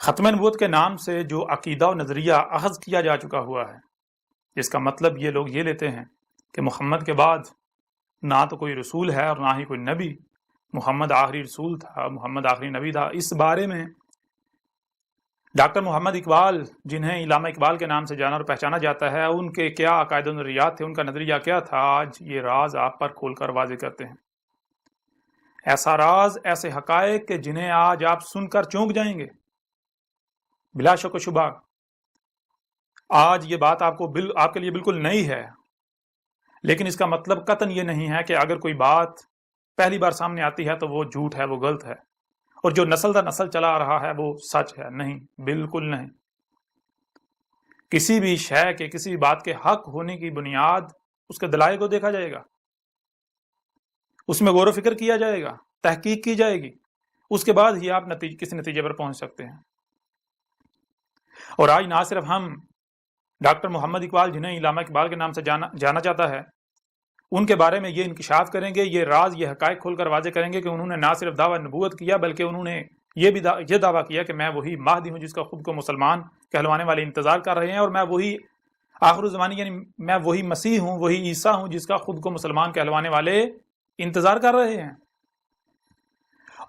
ختم نبوت کے نام سے جو عقیدہ و نظریہ اخذ کیا جا چکا ہوا ہے، جس کا مطلب یہ لوگ یہ لیتے ہیں کہ محمد کے بعد نہ تو کوئی رسول ہے اور نہ ہی کوئی نبی، محمد آخری رسول تھا، محمد آخری نبی تھا. اس بارے میں ڈاکٹر محمد اقبال، جنہیں علامہ اقبال کے نام سے جانا اور پہچانا جاتا ہے، ان کے کیا عقائد و نظریات تھے، ان کا نظریہ کیا تھا، آج یہ راز آپ پر کھول کر واضح کرتے ہیں. ایسا راز، ایسے حقائق کہ جنہیں آج آپ سن کر چونک جائیں گے. بلا شک و شبہ آج یہ بات آپ کے لیے بالکل نئی ہے، لیکن اس کا مطلب قطعاً یہ نہیں ہے کہ اگر کوئی بات پہلی بار سامنے آتی ہے تو وہ جھوٹ ہے، وہ غلط ہے، اور جو نسل در نسل چلا رہا ہے وہ سچ ہے. نہیں، بالکل نہیں. کسی بھی شے کے، کسی بھی بات کے حق ہونے کی بنیاد اس کے دلائل کو دیکھا جائے گا، اس میں غور و فکر کیا جائے گا، تحقیق کی جائے گی، اس کے بعد ہی آپ کسی نتیجے پر پہنچ سکتے ہیں. اور آج نہ صرف ہم ڈاکٹر محمد اقبال، جنہیں علامہ اقبال کے نام سے جانا جاتا ہے، ان کے بارے میں یہ انکشاف کریں گے، یہ راز، یہ حقائق کھول کر واضح کریں گے کہ انہوں نے نہ صرف دعویٰ نبوت کیا، بلکہ انہوں نے یہ دعویٰ کیا کہ میں وہی مہدی ہوں جس کا خود کو مسلمان کہلوانے والے انتظار کر رہے ہیں، اور میں وہی آخر الزمانی، یعنی میں وہی مسیح ہوں، وہی عیسیٰ ہوں جس کا خود کو مسلمان کہلوانے والے انتظار کر رہے ہیں.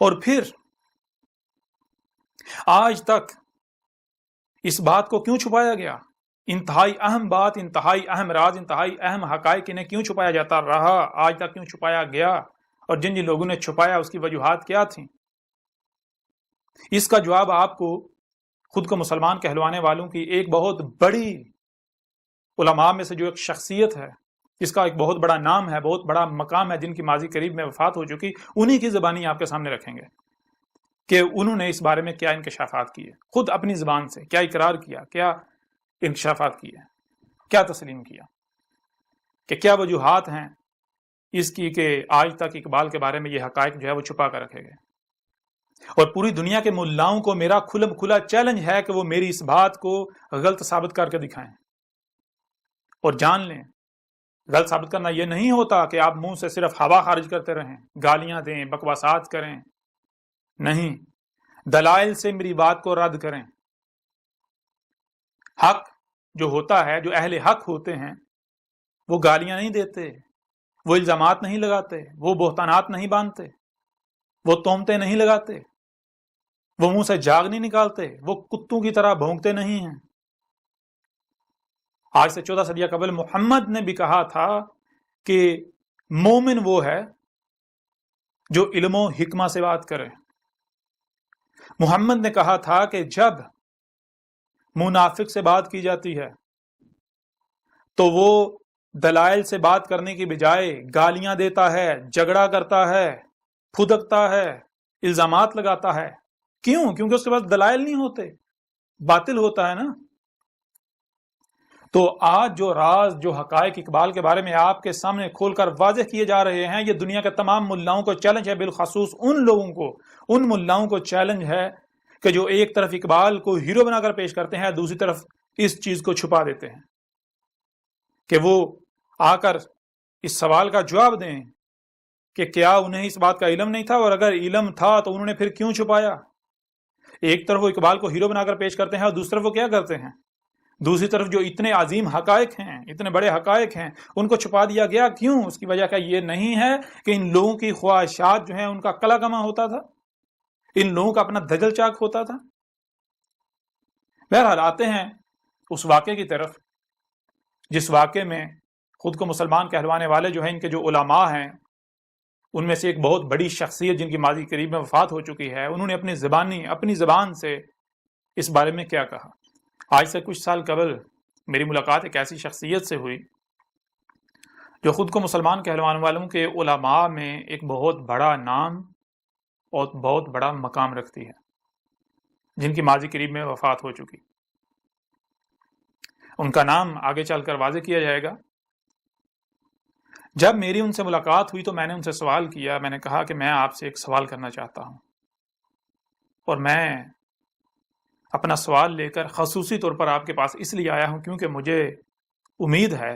اور پھر آج تک اس بات کو کیوں چھپایا گیا؟ انتہائی اہم بات، انتہائی اہم راز، انتہائی اہم حقائق انہیں کیوں چھپایا جاتا رہا؟ آج تک کیوں چھپایا گیا؟ اور جن لوگوں نے چھپایا اس کی وجوہات کیا تھیں؟ اس کا جواب آپ کو خود کو مسلمان کہلوانے والوں کی ایک بہت بڑی علماء میں سے جو ایک شخصیت ہے، جس کا ایک بہت بڑا نام ہے، بہت بڑا مقام ہے، جن کی ماضی قریب میں وفات ہو چکی، انہی کی زبانی آپ کے سامنے رکھیں گے کہ انہوں نے اس بارے میں کیا انکشافات کیے، خود اپنی زبان سے کیا اقرار کیا، کیا انکشافات کیے، کیا تسلیم کیا، کہ کیا وجوہات ہیں اس کی کہ آج تک اقبال کے بارے میں یہ حقائق جو ہے وہ چھپا کر رکھے گئے. اور پوری دنیا کے ملاؤں کو میرا کھلا چیلنج ہے کہ وہ میری اس بات کو غلط ثابت کر کے دکھائیں. اور جان لیں، غلط ثابت کرنا یہ نہیں ہوتا کہ آپ منہ سے صرف ہوا خارج کرتے رہیں، گالیاں دیں، بکواسات کریں. نہیں، دلائل سے میری بات کو رد کریں. حق جو ہوتا ہے، جو اہل حق ہوتے ہیں، وہ گالیاں نہیں دیتے، وہ الزامات نہیں لگاتے، وہ بہتانات نہیں باندھتے، وہ تہمتیں نہیں لگاتے، وہ منہ سے جاگ نہیں نکالتے، وہ کتوں کی طرح بھونکتے نہیں ہیں. آج سے 14 صدیہ قبل محمد نے بھی کہا تھا کہ مومن وہ ہے جو علم و حکمہ سے بات کرے. محمد نے کہا تھا کہ جب منافق سے بات کی جاتی ہے تو وہ دلائل سے بات کرنے کی بجائے گالیاں دیتا ہے، جھگڑا کرتا ہے، پھدکتا ہے، الزامات لگاتا ہے. کیوں؟ کیونکہ اس کے پاس دلائل نہیں ہوتے، باطل ہوتا ہے نا. تو آج جو راز، جو حقائق اقبال کے بارے میں آپ کے سامنے کھول کر واضح کیے جا رہے ہیں، یہ دنیا کے تمام ملاؤں کو چیلنج ہے، بالخصوص ان لوگوں کو، ان ملاؤں کو چیلنج ہے کہ جو ایک طرف اقبال کو ہیرو بنا کر پیش کرتے ہیں، دوسری طرف اس چیز کو چھپا دیتے ہیں، کہ وہ آ کر اس سوال کا جواب دیں کہ کیا انہیں اس بات کا علم نہیں تھا، اور اگر علم تھا تو انہوں نے پھر کیوں چھپایا. ایک طرف وہ اقبال کو ہیرو بنا کر پیش کرتے ہیں، اور دوسری طرف وہ کیا کرتے ہیں، دوسری طرف جو اتنے عظیم حقائق ہیں، اتنے بڑے حقائق ہیں، ان کو چھپا دیا گیا. کیوں؟ اس کی وجہ کا یہ نہیں ہے کہ ان لوگوں کی خواہشات جو ہیں ان کا کلا کما ہوتا تھا، ان لوگوں کا اپنا دجل چاک ہوتا تھا. بہرحال آتے ہیں اس واقعے کی طرف جس واقعے میں خود کو مسلمان کہلوانے والے جو ہیں، ان کے جو علماء ہیں، ان میں سے ایک بہت بڑی شخصیت جن کی ماضی قریب میں وفات ہو چکی ہے، انہوں نے اپنی زبان سے اس بارے میں کیا کہا. آج سے کچھ سال قبل میری ملاقات ایک ایسی شخصیت سے ہوئی جو خود کو مسلمان کہلوانے والوں کے علماء میں ایک بہت بڑا نام اور بہت بڑا مقام رکھتی ہے، جن کی ماضی قریب میں وفات ہو چکی. ان کا نام آگے چل کر واضح کیا جائے گا. جب میری ان سے ملاقات ہوئی تو میں نے ان سے سوال کیا. میں نے کہا کہ میں آپ سے ایک سوال کرنا چاہتا ہوں، اور میں اپنا سوال لے کر خصوصی طور پر آپ کے پاس اس لیے آیا ہوں کیونکہ مجھے امید ہے،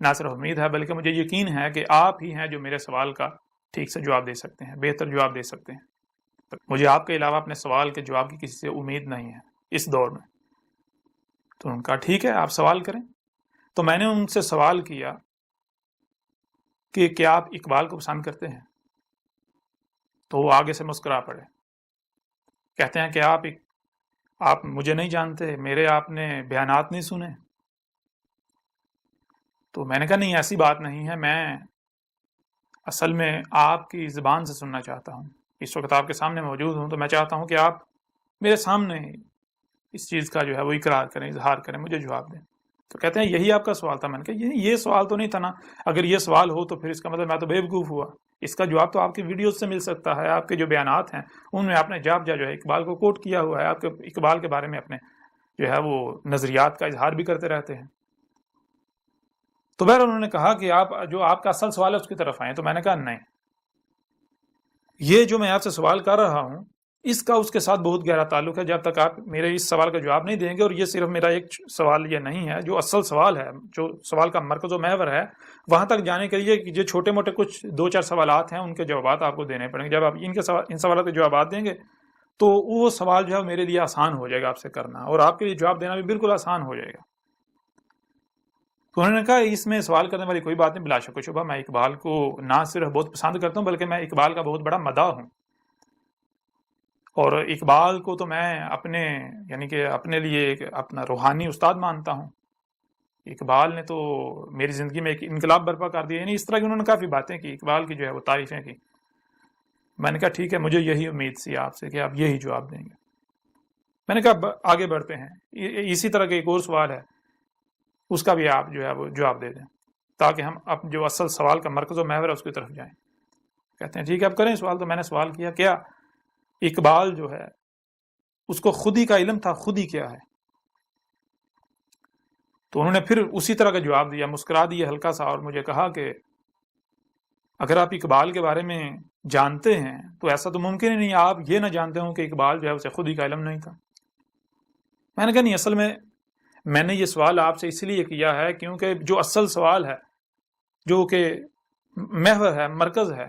نہ صرف امید ہے بلکہ مجھے یقین ہے کہ آپ ہی ہیں جو میرے سوال کا ٹھیک سے جواب دے سکتے ہیں، بہتر جواب دے سکتے ہیں. مجھے آپ کے علاوہ اپنے سوال کے جواب کی کسی سے امید نہیں ہے اس دور میں۔ تو ان کا ٹھیک ہے، آپ سوال کریں۔ تو میں نے ان سے سوال کیا کہ کیا آپ اقبال کو پسند کرتے ہیں؟ تو وہ آگے سے مسکرا پڑے، کہتے ہیں کہ آپ مجھے نہیں جانتے، میرے آپ نے بیانات نہیں سنے۔ تو میں نے کہا نہیں، ایسی بات نہیں ہے، میں اصل میں آپ کی زبان سے سننا چاہتا ہوں۔ اس وقت آپ کے سامنے موجود ہوں تو میں چاہتا ہوں کہ آپ میرے سامنے اس چیز کا جو ہے وہ اقرار کریں، اظہار کریں، مجھے جواب دیں۔ تو کہتے ہیں یہی آپ کا سوال تھا۔ میں نے کہا یہ سوال تو نہیں تھا نا، اگر یہ سوال ہو تو پھر اس کا مطلب میں تو بے وقوف ہوا۔ اس کا جواب تو آپ کی ویڈیوز سے مل سکتا ہے، آپ کے جو بیانات ہیں ان میں آپ نے جا جو ہے اقبال کو کوٹ کیا ہوا ہے، آپ کے اقبال کے بارے میں اپنے جو ہے وہ نظریات کا اظہار بھی کرتے رہتے ہیں۔ تو بہرحال انہوں نے کہا کہ آپ کا اصل سوال ہے اس کی طرف آئیں۔ تو میں نے کہا نہیں، یہ جو میں آپ سے سوال کر رہا ہوں اس کا اس کے ساتھ بہت گہرا تعلق ہے۔ جب تک آپ میرے اس سوال کا جواب نہیں دیں گے، اور یہ صرف میرا ایک سوال یہ نہیں ہے، جو اصل سوال ہے، جو سوال کا مرکز و محور ہے، وہاں تک جانے کے لیے جو چھوٹے موٹے کچھ 2-4 سوالات ہیں ان کے جوابات آپ کو دینے پڑیں گے۔ جب آپ ان سوالات کے جوابات دیں گے تو وہ سوال جو ہے میرے لیے آسان ہو جائے گا آپ سے کرنا، اور آپ کے لیے جواب دینا بھی بالکل آسان ہو جائے گا۔ تو انہوں نے کہا اس میں سوال کرنے والی کوئی بات نہیں، بلا شک و شبہ میں اقبال کو نہ صرف بہت پسند کرتا ہوں بلکہ میں اقبال کا بہت بڑا مداح ہوں، اور اقبال کو تو میں اپنے لیے ایک اپنا روحانی استاد مانتا ہوں۔ اقبال نے تو میری زندگی میں ایک انقلاب برپا کر دیا، یعنی اس طرح کی انہوں نے کافی باتیں کی، اقبال کی جو ہے وہ تعریفیں کی۔ میں نے کہا ٹھیک ہے، مجھے یہی امید سی آپ سے کہ آپ یہی جواب دیں گے۔ میں نے کہا آگے بڑھتے ہیں، اسی طرح کا ایک اور سوال ہے، اس کا بھی آپ جو ہے وہ جواب دے دیں تاکہ ہم جو اصل سوال کا مرکز و محور ہے اس کی طرف جائیں۔ کہتے ہیں ٹھیک ہے، آپ کریں سوال۔ تو میں نے سوال کیا اقبال جو ہے اس کو خودی کا علم تھا، خودی کیا ہے؟ تو انہوں نے پھر اسی طرح کا جواب دیا، مسکرا دیا ہلکا سا، اور مجھے کہا کہ اگر آپ اقبال کے بارے میں جانتے ہیں تو ایسا تو ممکن ہی نہیں آپ یہ نہ جانتے ہوں کہ اقبال جو ہے اسے خودی کا علم نہیں تھا۔ میں نے کہا نہیں، اصل میں نے یہ سوال آپ سے اس لیے کیا ہے کیونکہ جو اصل سوال ہے، جو کہ محور ہے، مرکز ہے،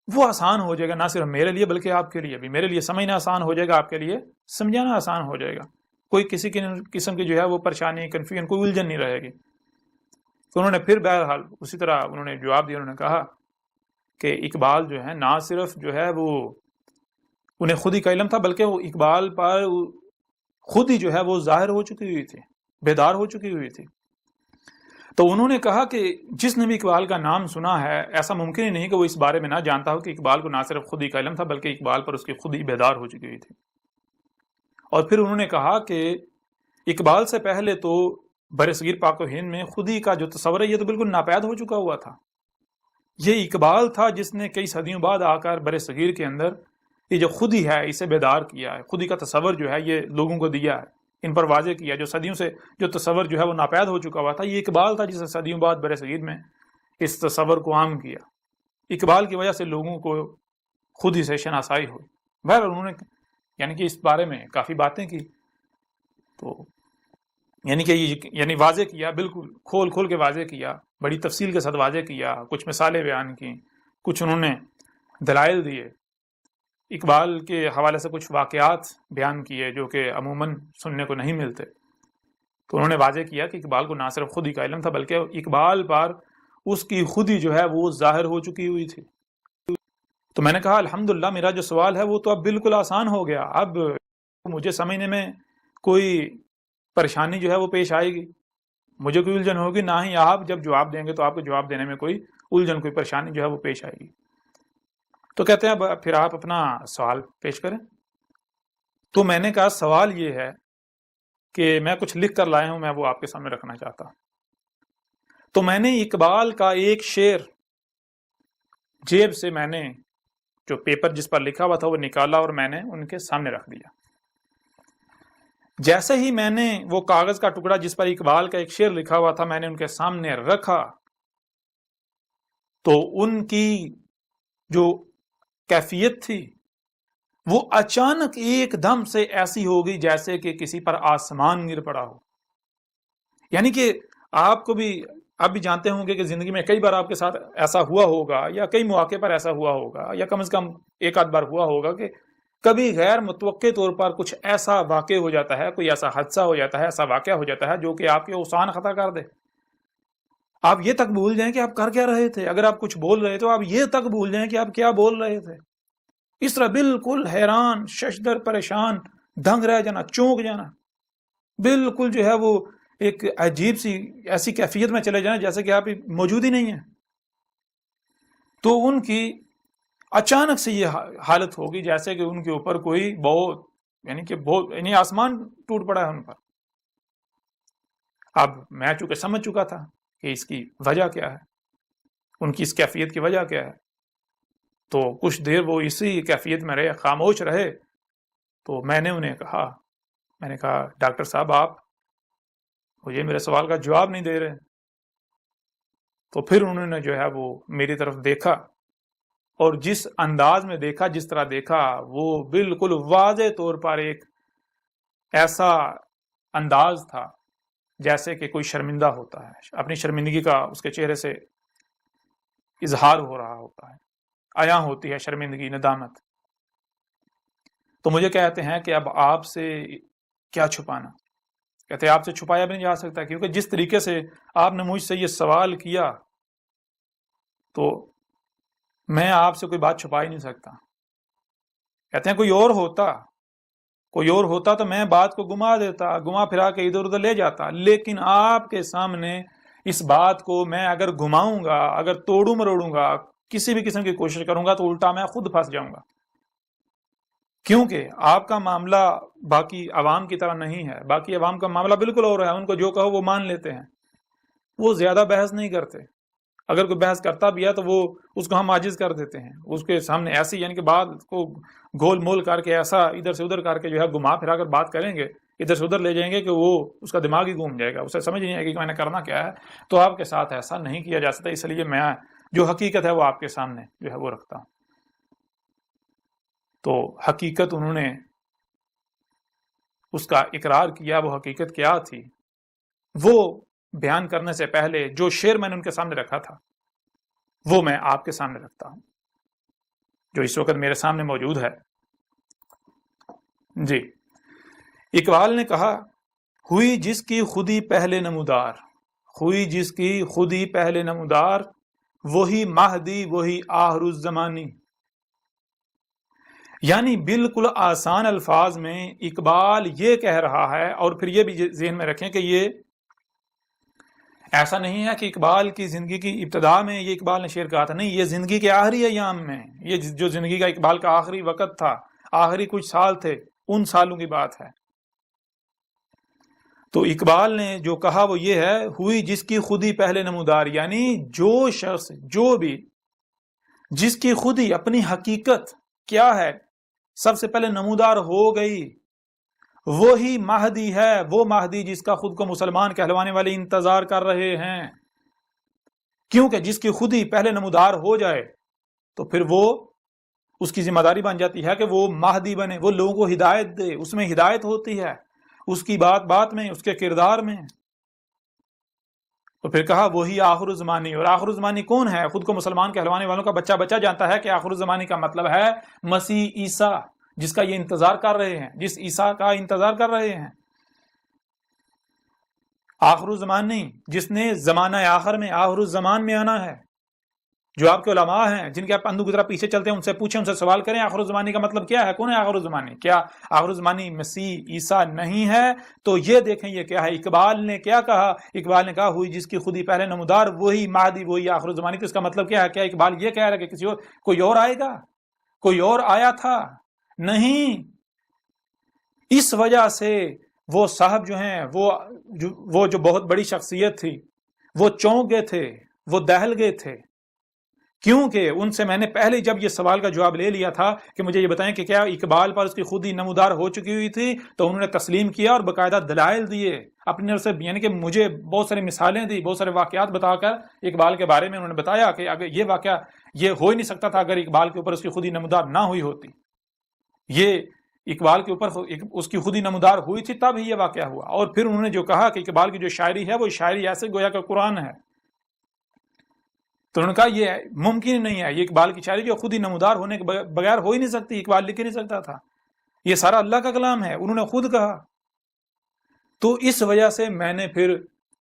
وہ آسان ہو جائے گا، نہ صرف میرے لیے بلکہ آپ کے لیے بھی۔ میرے لیے سمجھنا آسان ہو جائے گا، آپ کے لیے سمجھانا آسان ہو جائے گا، کوئی کسی قسم کی جو ہے وہ پریشانی، کنفیوژن، کوئی الجھن نہیں رہے گی۔ تو انہوں نے پھر بہرحال اسی طرح انہوں نے جواب دیا، انہوں نے کہا کہ اقبال جو ہے نہ صرف جو ہے وہ انہیں خود ہی کا علم تھا بلکہ وہ اقبال پر خود ہی جو ہے وہ ظاہر ہو چکی ہوئی تھی، بیدار ہو چکی ہوئی تھی۔ تو انہوں نے کہا کہ جس نے بھی اقبال کا نام سنا ہے ایسا ممکن ہی نہیں کہ وہ اس بارے میں نہ جانتا ہو کہ اقبال کو نہ صرف خود ہی کا علم تھا بلکہ اقبال پر اس کی خود ہی بیدار ہو چکی ہوئی تھی۔ اور پھر انہوں نے کہا کہ اقبال سے پہلے تو برصغیر پاک و ہند میں خودی کا جو تصور ہے یہ تو بالکل ناپید ہو چکا ہوا تھا۔ یہ اقبال تھا جس نے کئی صدیوں بعد آ کر برصغیر کے اندر یہ جو خودی ہے اسے بیدار کیا ہے، خودی کا تصور جو ہے یہ لوگوں کو دیا ہے، ان پر واضح کیا۔ جو صدیوں سے جو تصور جو ہے وہ ناپید ہو چکا ہوا تھا، یہ اقبال تھا جس نے صدیوں بعد برصغیر میں اس تصور کو عام کیا۔ اقبال کی وجہ سے لوگوں کو خود ہی سے شناسائی ہوئی۔ بہرحال انہوں نے کہ اس بارے میں کافی باتیں کی، تو واضح کیا، بالکل کھول کے واضح کیا، بڑی تفصیل کے ساتھ واضح کیا، کچھ مثالیں بیان کی، کچھ انہوں نے دلائل دیے، اقبال کے حوالے سے کچھ واقعات بیان کیے جو کہ عموماً سننے کو نہیں ملتے۔ تو انہوں نے واضح کیا کہ اقبال کو نہ صرف خود ہی کا علم تھا بلکہ اقبال پر اس کی خود ہی جو ہے وہ ظاہر ہو چکی ہوئی تھی۔ تو میں نے کہا الحمدللہ میرا جو سوال ہے وہ تو اب بالکل آسان ہو گیا، اب مجھے سمجھنے میں کوئی پریشانی جو ہے وہ پیش آئے گی، مجھے کوئی الجھن ہوگی، نہ ہی آپ جب جواب دیں گے تو آپ کو جواب دینے میں کوئی الجھن، کوئی پریشانی جو ہے وہ پیش آئے گی۔ تو کہتے ہیں پھر آپ اپنا سوال پیش کریں۔ تو میں نے کہا سوال یہ ہے کہ میں کچھ لکھ کر لایا ہوں، میں وہ آپ کے سامنے رکھنا چاہتا ہوں۔ تو میں نے اقبال کا ایک شعر جیب سے میں نے جو پیپر جس پر لکھا ہوا تھا وہ نکالا اور میں نے ان کے سامنے رکھ دیا۔ جیسے ہی میں نے وہ کاغذ کا ٹکڑا جس پر اقبال کا ایک شعر لکھا ہوا تھا میں نے ان کے سامنے رکھا تو ان کی جو کیفیت تھی وہ اچانک ایک دم سے ایسی ہو گئی جیسے کہ کسی پر آسمان گر پڑا ہو۔ یعنی کہ آپ کو بھی آپ بھی جانتے ہوں گے کہ زندگی میں کئی بار آپ کے ساتھ ایسا ہوا ہوگا یا کئی مواقع پر ایسا ہوا ہوگا یا کم از کم ایک آدھ بار ہوا ہوگا کہ کبھی غیر متوقع طور پر کچھ ایسا واقع ہو جاتا ہے، کوئی ایسا حادثہ ہو جاتا ہے، ایسا واقعہ ہو جاتا ہے جو کہ آپ کے اوسان خطا کر دے. آپ یہ تک بھول جائیں کہ آپ کر کیا رہے تھے. اگر آپ کچھ بول رہے تو آپ یہ تک بھول جائیں کہ آپ کیا بول رہے تھے. اس طرح بالکل حیران، ششدر، پریشان، دنگ رہ جانا، چونک جانا، بالکل جو ہے وہ ایک عجیب سی ایسی کیفیت میں چلے جائیں جیسے کہ آپ موجود ہی نہیں ہیں. تو ان کی اچانک سے یہ حالت ہوگی جیسے کہ ان کے اوپر کوئی بہت آسمان ٹوٹ پڑا ہے ان پر. اب میں چونکہ سمجھ چکا تھا کہ اس کی وجہ کیا ہے، ان کی اس کیفیت کی وجہ کیا ہے، تو کچھ دیر وہ اسی کیفیت میں رہے، خاموش رہے. تو میں نے انہیں کہا، ڈاکٹر صاحب آپ مجھے میرے سوال کا جواب نہیں دے رہے. تو پھر انہوں نے جو ہے وہ میری طرف دیکھا، اور جس انداز میں دیکھا، جس طرح دیکھا، وہ بالکل واضح طور پر ایک ایسا انداز تھا جیسے کہ کوئی شرمندہ ہوتا ہے، اپنی شرمندگی کا اس کے چہرے سے اظہار ہو رہا ہوتا ہے، عیاں ہوتی ہے شرمندگی، ندامت. تو مجھے کہتے ہیں کہ اب آپ سے کیا چھپانا. کہتے ہیں آپ سے چھپایا بھی نہیں جا سکتا، کیونکہ جس طریقے سے آپ نے مجھ سے یہ سوال کیا تو میں آپ سے کوئی بات چھپا ہی نہیں سکتا. کہتے ہیں کوئی اور ہوتا تو میں بات کو گما پھرا کے ادھر ادھر لے جاتا، لیکن آپ کے سامنے اس بات کو میں اگر گھماؤں گا، اگر توڑوں مروڑوں گا، کسی بھی قسم کی کوشش کروں گا تو الٹا میں خود پھنس جاؤں گا. کیونکہ آپ کا معاملہ باقی عوام کی طرح نہیں ہے. باقی عوام کا معاملہ بالکل اور ہے، ان کو جو کہو وہ مان لیتے ہیں، وہ زیادہ بحث نہیں کرتے. اگر کوئی بحث کرتا بھی ہے تو وہ اس کو ہم عاجز کر دیتے ہیں، اس کے سامنے ایسی یعنی کہ بات کو گول مول کر کے ایسا ادھر سے ادھر کر کے جو ہے گھما پھرا کر بات کریں گے، ادھر سے ادھر لے جائیں گے کہ وہ اس کا دماغ ہی گھوم جائے گا، اسے سمجھ نہیں آئے گی کہ میں نے کرنا کیا ہے. تو آپ کے ساتھ ایسا نہیں کیا جا سکتا، اس لیے میں جو حقیقت ہے وہ آپ کے سامنے جو ہے وہ رکھتا ہوں. تو حقیقت انہوں نے اس کا اقرار کیا. وہ حقیقت کیا تھی وہ بیان کرنے سے پہلے جو شعر میں نے ان کے سامنے رکھا تھا وہ میں آپ کے سامنے رکھتا ہوں، جو اس وقت میرے سامنے موجود ہے. جی، اقبال نے کہا، ہوئی جس کی خودی پہلے نمودار، ہوئی جس کی خودی پہلے نمودار، وہی مہدی وہی آخر الزمانی. یعنی بالکل آسان الفاظ میں اقبال یہ کہہ رہا ہے، اور پھر یہ بھی ذہن میں رکھیں کہ یہ ایسا نہیں ہے کہ اقبال کی زندگی کی ابتدا میں یہ اقبال نے شعر کہا تھا، نہیں، یہ زندگی کے آخری ایام میں، یہ جو زندگی کا اقبال کا آخری وقت تھا، آخری کچھ سال تھے، ان سالوں کی بات ہے. تو اقبال نے جو کہا وہ یہ ہے، ہوئی جس کی خودی پہلے نمودار، یعنی جو شخص، جو بھی جس کی خودی اپنی حقیقت کیا ہے سب سے پہلے نمودار ہو گئی، وہی مہدی ہے، وہ مہدی جس کا خود کو مسلمان کہلوانے والے انتظار کر رہے ہیں. کیونکہ جس کی خودی پہلے نمودار ہو جائے تو پھر وہ اس کی ذمہ داری بن جاتی ہے کہ وہ مہدی بنے، وہ لوگوں کو ہدایت دے. اس میں ہدایت ہوتی ہے، اس کی بات میں، اس کے کردار میں. تو پھر کہا وہی آخر الزمانی. اور آخر الزمانی کون ہے؟ خود کو مسلمان کہلوانے والوں کا بچہ جانتا ہے کہ آخر الزمانی کا مطلب ہے مسیح عیسیٰ، جس کا یہ انتظار کر رہے ہیں، جس عیسیٰ کا انتظار کر رہے ہیں. آخر الزمانی جس نے زمانہ آخر میں، آخر الزمان میں آنا ہے. جو آپ کے علماء ہیں جن کے آپ اندھو کی طرح پیچھے چلتے ہیں، ان سے پوچھیں، ان سے سوال کریں آخر الزمانی کا مطلب کیا ہے، کون ہے آخر الزمانی؟ کیا آخر الزمانی مسیح عیسیٰ نہیں ہے؟ تو یہ دیکھیں یہ کیا ہے. اقبال نے کیا کہا؟ اقبال نے کہا ہوئی جس کی خودی پہلے نمودار، وہی مہدی وہی آخر الزمانی. تو اس کا مطلب کیا ہے؟ کیا اقبال یہ کہہ رہا ہے کہ کسی اور، کوئی اور آئے گا، کوئی اور آیا تھا؟ نہیں. اس وجہ سے وہ صاحب جو ہیں، وہ جو بہت بڑی شخصیت تھی، وہ چونک گئے تھے، وہ دہل گئے تھے. کیونکہ ان سے میں نے پہلے جب یہ سوال کا جواب لے لیا تھا کہ مجھے یہ بتائیں کہ کیا اقبال پر اس کی خودی نمودار ہو چکی ہوئی تھی، تو انہوں نے تسلیم کیا اور باقاعدہ دلائل دیے اپنی طرف سے. یعنی کہ مجھے بہت ساری مثالیں دی، بہت سارے واقعات بتا کر اقبال کے بارے میں انہوں نے بتایا کہ اگر یہ واقعہ یہ ہو ہی نہیں سکتا تھا اگر اقبال کے اوپر اس کی خودی نمودار نہ ہوئی ہوتی. یہ اقبال کے اوپر اس کی خودی نمودار ہوئی تھی تب ہی یہ واقعہ ہوا. اور پھر انہوں نے جو کہا کہ اقبال کی جو شاعری ہے وہ شاعری ایسے گویا کہ قرآن ہے، تو انہوں نے کہا یہ ممکن نہیں ہے، یہ اقبال کی شاعری جو خود ہی نمودار ہونے کے بغیر ہو ہی نہیں سکتی، اقبال لکھ ہی نہیں سکتا تھا، یہ سارا اللہ کا کلام ہے، انہوں نے خود کہا۔ تو اس وجہ سے میں نے پھر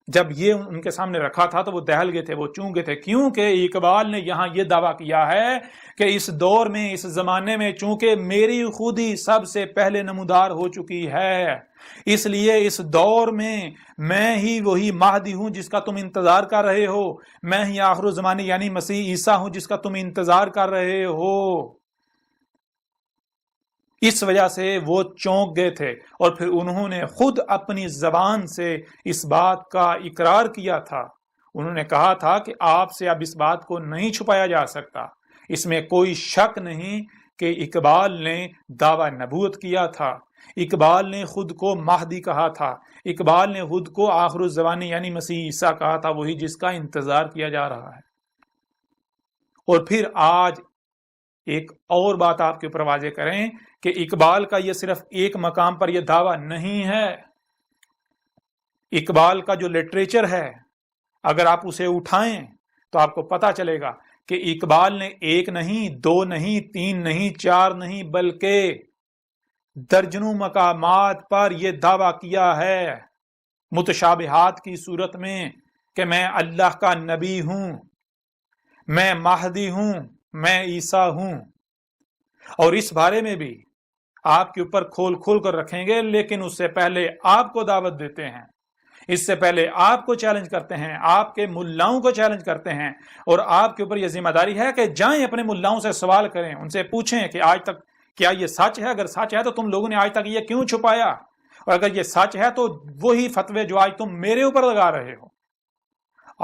جب یہ ان کے سامنے رکھا تھا تو وہ دہل گئے تھے، وہ چونک گئے تھے، کیونکہ اقبال نے یہاں یہ دعویٰ کیا ہے کہ اس دور میں، اس زمانے میں چونکہ میری خود ہی سب سے پہلے نمودار ہو چکی ہے، اس لیے اس دور میں ہی وہی مہدی ہوں جس کا تم انتظار کر رہے ہو، میں ہی آخر الزمانی یعنی مسیح عیسیٰ ہوں جس کا تم انتظار کر رہے ہو۔ اس وجہ سے وہ چونک گئے تھے، اور پھر انہوں نے خود اپنی زبان سے اس بات کا اقرار کیا تھا، انہوں نے کہا تھا کہ آپ سے اب اس بات کو نہیں چھپایا جا سکتا، اس میں کوئی شک نہیں کہ اقبال نے دعویٰ نبوت کیا تھا، اقبال نے خود کو مہدی کہا تھا، اقبال نے خود کو آخر الزمانی یعنی مسیح عیسیٰ کہا تھا، وہی جس کا انتظار کیا جا رہا ہے۔ اور پھر آج ایک اور بات آپ کے اوپر واضح کریں کہ اقبال کا یہ صرف ایک مقام پر یہ دعویٰ نہیں ہے، اقبال کا جو لٹریچر ہے اگر آپ اسے اٹھائیں تو آپ کو پتا چلے گا کہ اقبال نے ایک نہیں، دو نہیں، تین نہیں، چار نہیں، بلکہ درجنوں مقامات پر یہ دعویٰ کیا ہے متشابہات کی صورت میں کہ میں اللہ کا نبی ہوں، میں مہدی ہوں، میں عیسیٰ ہوں۔ اور اس بارے میں بھی آپ کے اوپر کھول کر رکھیں گے، لیکن اس سے پہلے آپ کو دعوت دیتے ہیں، اس سے پہلے آپ کو چیلنج کرتے ہیں، آپ کے ملاؤں کو چیلنج کرتے ہیں، اور آپ کے اوپر یہ ذمہ داری ہے کہ جائیں اپنے ملاؤں سے سوال کریں، ان سے پوچھیں کہ آج تک کیا یہ سچ ہے، اگر سچ ہے تو تم لوگوں نے آج تک یہ کیوں چھپایا، اور اگر یہ سچ ہے تو وہی فتوے جو آج تم میرے اوپر لگا رہے ہو،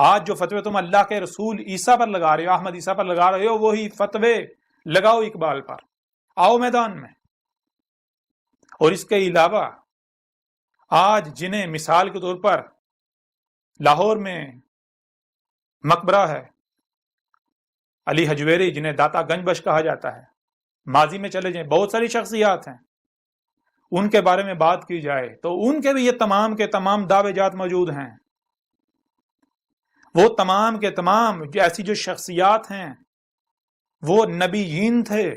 آج جو فتوے تم اللہ کے رسول عیسیٰ پر لگا رہے ہو، احمد عیسیٰ پر لگا رہے ہو، وہی فتوے لگاؤ اقبال پر، آؤ میدان میں۔ اور اس کے علاوہ آج جنہیں مثال کے طور پر لاہور میں مقبرہ ہے علی حجویری، جنہیں داتا گنج بخش کہا جاتا ہے، ماضی میں چلے جائیں، بہت ساری شخصیات ہیں، ان کے بارے میں بات کی جائے تو ان کے بھی یہ تمام کے تمام دعوے جات موجود ہیں۔ وہ تمام کے تمام ایسی جو شخصیات ہیں وہ نبیین تھے،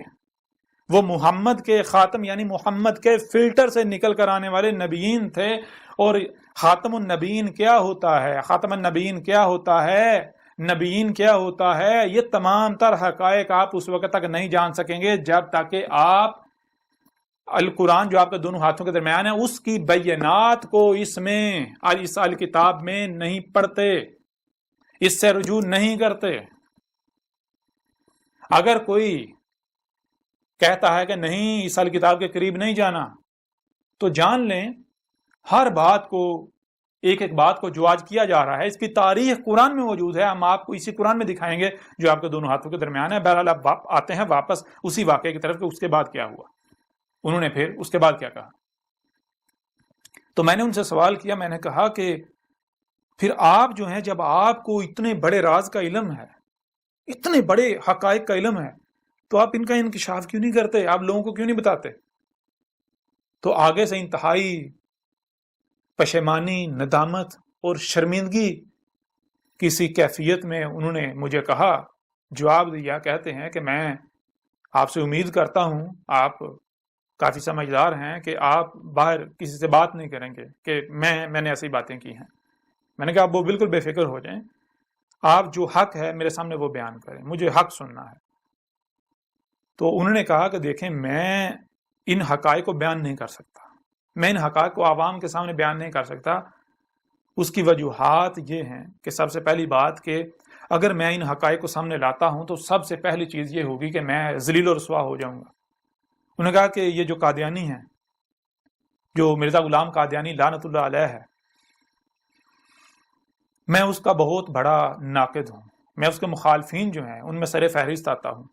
وہ محمد کے خاتم یعنی محمد کے فلٹر سے نکل کر آنے والے نبیین تھے۔ اور خاتم النبیین کیا ہوتا ہے، خاتم النبیین کیا ہوتا ہے، نبیین کیا ہوتا ہے، یہ تمام تر حقائق آپ اس وقت تک نہیں جان سکیں گے جب تک کہ آپ القرآن جو آپ کے دونوں ہاتھوں کے درمیان ہے اس کی بینات کو اس کتاب میں نہیں پڑھتے، اس سے رجوع نہیں کرتے۔ اگر کوئی کہتا ہے کہ نہیں اس کتاب کے قریب نہیں جانا، تو جان لیں ہر بات کو، ایک ایک بات کو جو آج کیا جا رہا ہے اس کی تاریخ قرآن میں موجود ہے، ہم آپ کو اسی قرآن میں دکھائیں گے جو آپ کے دونوں ہاتھوں کے درمیان ہے۔ بہرحال آپ آتے ہیں واپس اسی واقعے کی طرف کہ اس کے بعد کیا ہوا، انہوں نے پھر اس کے بعد کیا کہا۔ تو میں نے ان سے سوال کیا، میں نے کہا کہ پھر آپ جو ہیں، جب آپ کو اتنے بڑے راز کا علم ہے، اتنے بڑے حقائق کا علم ہے، تو آپ ان کا انکشاف کیوں نہیں کرتے، آپ لوگوں کو کیوں نہیں بتاتے؟ تو آگے سے انتہائی پشیمانی، ندامت اور شرمندگی کسی کیفیت میں انہوں نے مجھے کہا، جواب دیا، کہتے ہیں کہ میں آپ سے امید کرتا ہوں آپ کافی سمجھدار ہیں کہ آپ باہر کسی سے بات نہیں کریں گے کہ میں نے ایسی باتیں کی ہیں۔ میں نے کہا آپ وہ بالکل بے فکر ہو جائیں، آپ جو حق ہے میرے سامنے وہ بیان کریں، مجھے حق سننا ہے۔ تو انہوں نے کہا کہ دیکھیں میں ان حقائق کو بیان نہیں کر سکتا، میں ان حقائق کو عوام کے سامنے بیان نہیں کر سکتا۔ اس کی وجوہات یہ ہیں کہ سب سے پہلی بات کہ اگر میں ان حقائق کو سامنے لاتا ہوں تو سب سے پہلی چیز یہ ہوگی کہ میں ذلیل و رسوا ہو جاؤں گا۔ انہوں نے کہا کہ یہ جو قادیانی ہیں، جو مرزا غلام قادیانی لعنت اللہ علیہ ہے، میں اس کا بہت بڑا ناقد ہوں، میں اس کے مخالفین جو ہیں ان میں سر فہرست آتا ہوں،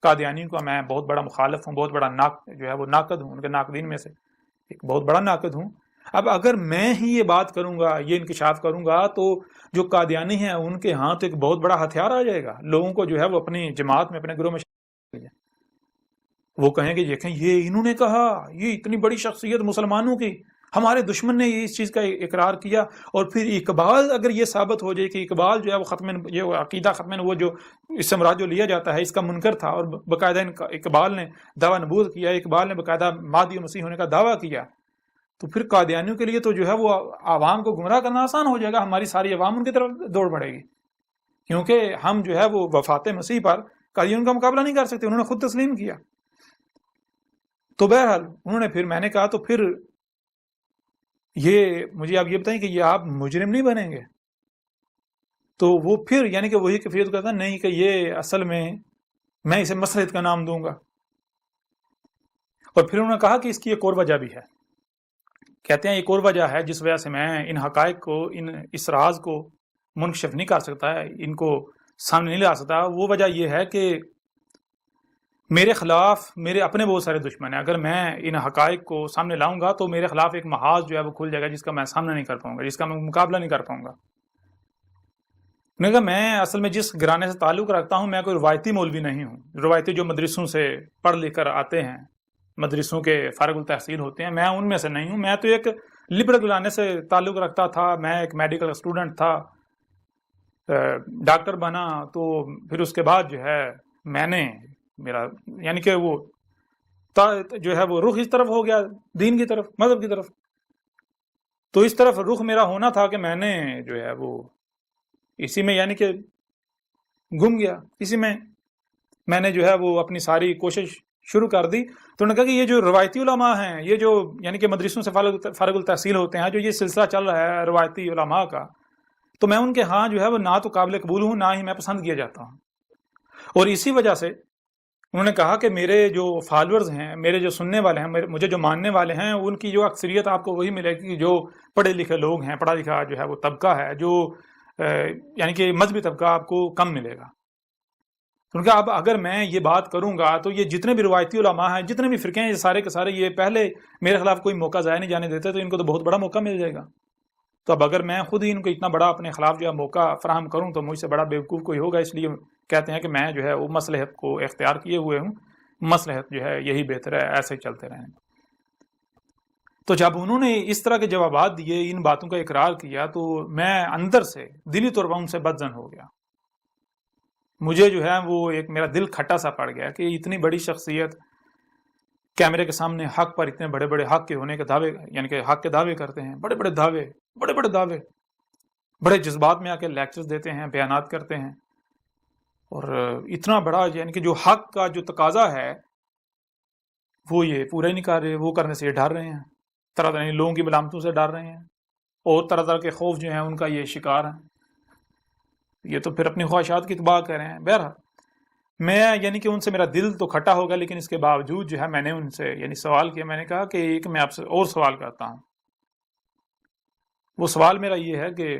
قادیانی کا میں بہت بڑا مخالف ہوں، بہت بڑا ناقد ہوں، ان کے ناقدین میں سے ایک بہت بڑا ناقد ہوں۔ اب اگر میں ہی یہ بات کروں گا، یہ انکشاف کروں گا، تو جو قادیانی ہیں ان کے ہاں تو ایک بہت بڑا ہتھیار آ جائے گا، لوگوں کو جو ہے وہ اپنی جماعت میں، اپنے گروہ میں وہ کہیں گے دیکھیں یہ انہوں نے کہا، یہ اتنی بڑی شخصیت مسلمانوں کی، ہمارے دشمن نے اس چیز کا اقرار کیا، اور پھر اقبال اگر یہ ثابت ہو جائے کہ اقبال جو ہے وہ یہ عقیدہ ختم وہ جو اس سے مراد جو لیا جاتا ہے اس کا منکر تھا، اور باقاعدہ اقبال نے دعویٰ نبوت کیا، اقبال نے باقاعدہ مہدی و مسیح ہونے کا دعویٰ کیا، تو پھر قادیانیوں کے لیے تو جو ہے وہ عوام کو گمراہ کرنا آسان ہو جائے گا، ہماری ساری عوام ان کی طرف دوڑ پڑے گی، کیونکہ ہم جو ہے وہ وفات مسیح پر قادیانیوں کا مقابلہ نہیں کر سکتے، انہوں نے خود تسلیم کیا۔ تو بہرحال انہوں نے پھر میں نے کہا تو پھر یہ مجھے آپ یہ بتائیں کہ یہ آپ مجرم نہیں بنیں گے؟ تو وہ پھر یعنی کہ وہی کیفیت کرتا نہیں کہ یہ اصل میں اسے مصلحت کا نام دوں گا، اور پھر انہوں نے کہا کہ اس کی ایک اور وجہ بھی ہے، کہتے ہیں ایک اور وجہ ہے جس وجہ سے میں ان حقائق کو اس راز کو منکشف نہیں کر سکتا ہے، ان کو سامنے نہیں لا سکتا، وہ وجہ یہ ہے کہ میرے خلاف میرے اپنے بہت سارے دشمن ہیں، اگر میں ان حقائق کو سامنے لاؤں گا تو میرے خلاف ایک محاذ جو ہے وہ کھل جائے گا جس کا میں سامنا نہیں کر پاؤں گا، جس کا میں مقابلہ نہیں کر پاؤں گا۔ میں کہا میں اصل میں جس گھرانے سے تعلق رکھتا ہوں میں کوئی روایتی مولوی نہیں ہوں، روایتی جو مدرسوں سے پڑھ لکھ کر آتے ہیں، مدرسوں کے فارغ التحصیل ہوتے ہیں، میں ان میں سے نہیں ہوں، میں تو ایک لبرل گھرانے سے تعلق رکھتا تھا، میں ایک میڈیکل اسٹوڈنٹ تھا، ڈاکٹر بنا، تو پھر اس کے بعد جو ہے میں نے میرا یعنی کہ وہ جو ہے وہ رخ اس طرف ہو گیا، دین کی طرف، مذہب کی طرف، تو اس طرف رخ میرا ہونا تھا کہ میں نے جو ہے وہ اسی میں یعنی کہ گم گیا، اسی میں نے جو ہے وہ اپنی ساری کوشش شروع کر دی۔ تو انہوں نے کہا کہ یہ جو روایتی علماء ہیں، یہ جو یعنی کہ مدرسوں سے فارغ التحصیل ہوتے ہیں، جو یہ سلسلہ چل رہا ہے روایتی علماء کا، تو میں ان کے ہاں جو ہے وہ نہ تو قابل قبول ہوں، نہ ہی میں پسند کیا جاتا ہوں، اور اسی وجہ سے انہوں نے کہا کہ میرے جو فالورز ہیں، میرے جو سننے والے ہیں، مجھے جو ماننے والے ہیں، ان کی جو اکثریت آپ کو وہی ملے گی جو پڑھے لکھے لوگ ہیں، پڑھا لکھا جو ہے وہ طبقہ ہے، جو یعنی کہ مذہبی طبقہ آپ کو کم ملے گا۔ کیونکہ اب اگر میں یہ بات کروں گا تو یہ جتنے بھی روایتی علماء ہیں، جتنے بھی فرقے ہیں، یہ سارے کے سارے یہ پہلے میرے خلاف کوئی موقع ضائع نہیں جانے دیتے، تو ان کو تو بہت بڑا موقع مل جائے گا۔ تو اب اگر میں خود ہی ان کو اتنا بڑا اپنے خلاف جو ہے موقع فراہم کروں تو مجھ سے بڑا بیوقوف کوئی ہوگا، اس لیے کہتے ہیں کہ میں جو ہے وہ مصلحت کو اختیار کیے ہوئے ہوں، مصلحت جو ہے یہی بہتر ہے، ایسے چلتے رہیں۔ تو جب انہوں نے اس طرح کے جوابات دیے، ان باتوں کا اقرار کیا، تو میں اندر سے دلی طور پر ان سے بدظن ہو گیا، مجھے جو ہے وہ ایک میرا دل کھٹا سا پڑ گیا کہ اتنی بڑی شخصیت کیمرے کے سامنے حق پر اتنے بڑے بڑے حق کے ہونے کے دعوے، یعنی کہ حق کے دعوے کرتے ہیں، بڑے بڑے دعوے، بڑے جذبات میں آ کے لیکچرز دیتے ہیں، بیانات کرتے ہیں، اور اتنا بڑا یعنی کہ جو حق کا جو تقاضا ہے وہ یہ پورا ہی نہیں کر رہے، وہ کرنے سے یہ ڈر رہے ہیں، طرح طرح لوگوں کی ملامتوں سے ڈر رہے ہیں، اور طرح طرح کے خوف جو ہیں ان کا یہ شکار ہیں، یہ تو پھر اپنی خواہشات کی تباہ کر رہے ہیں۔ بہرحال میں یعنی کہ ان سے میرا دل تو کھٹا ہوگا، لیکن اس کے باوجود جو ہے میں نے ان سے یعنی سوال کیا، میں نے کہا کہ ایک میں آپ سے اور سوال کرتا ہوں۔ وہ سوال میرا یہ ہے کہ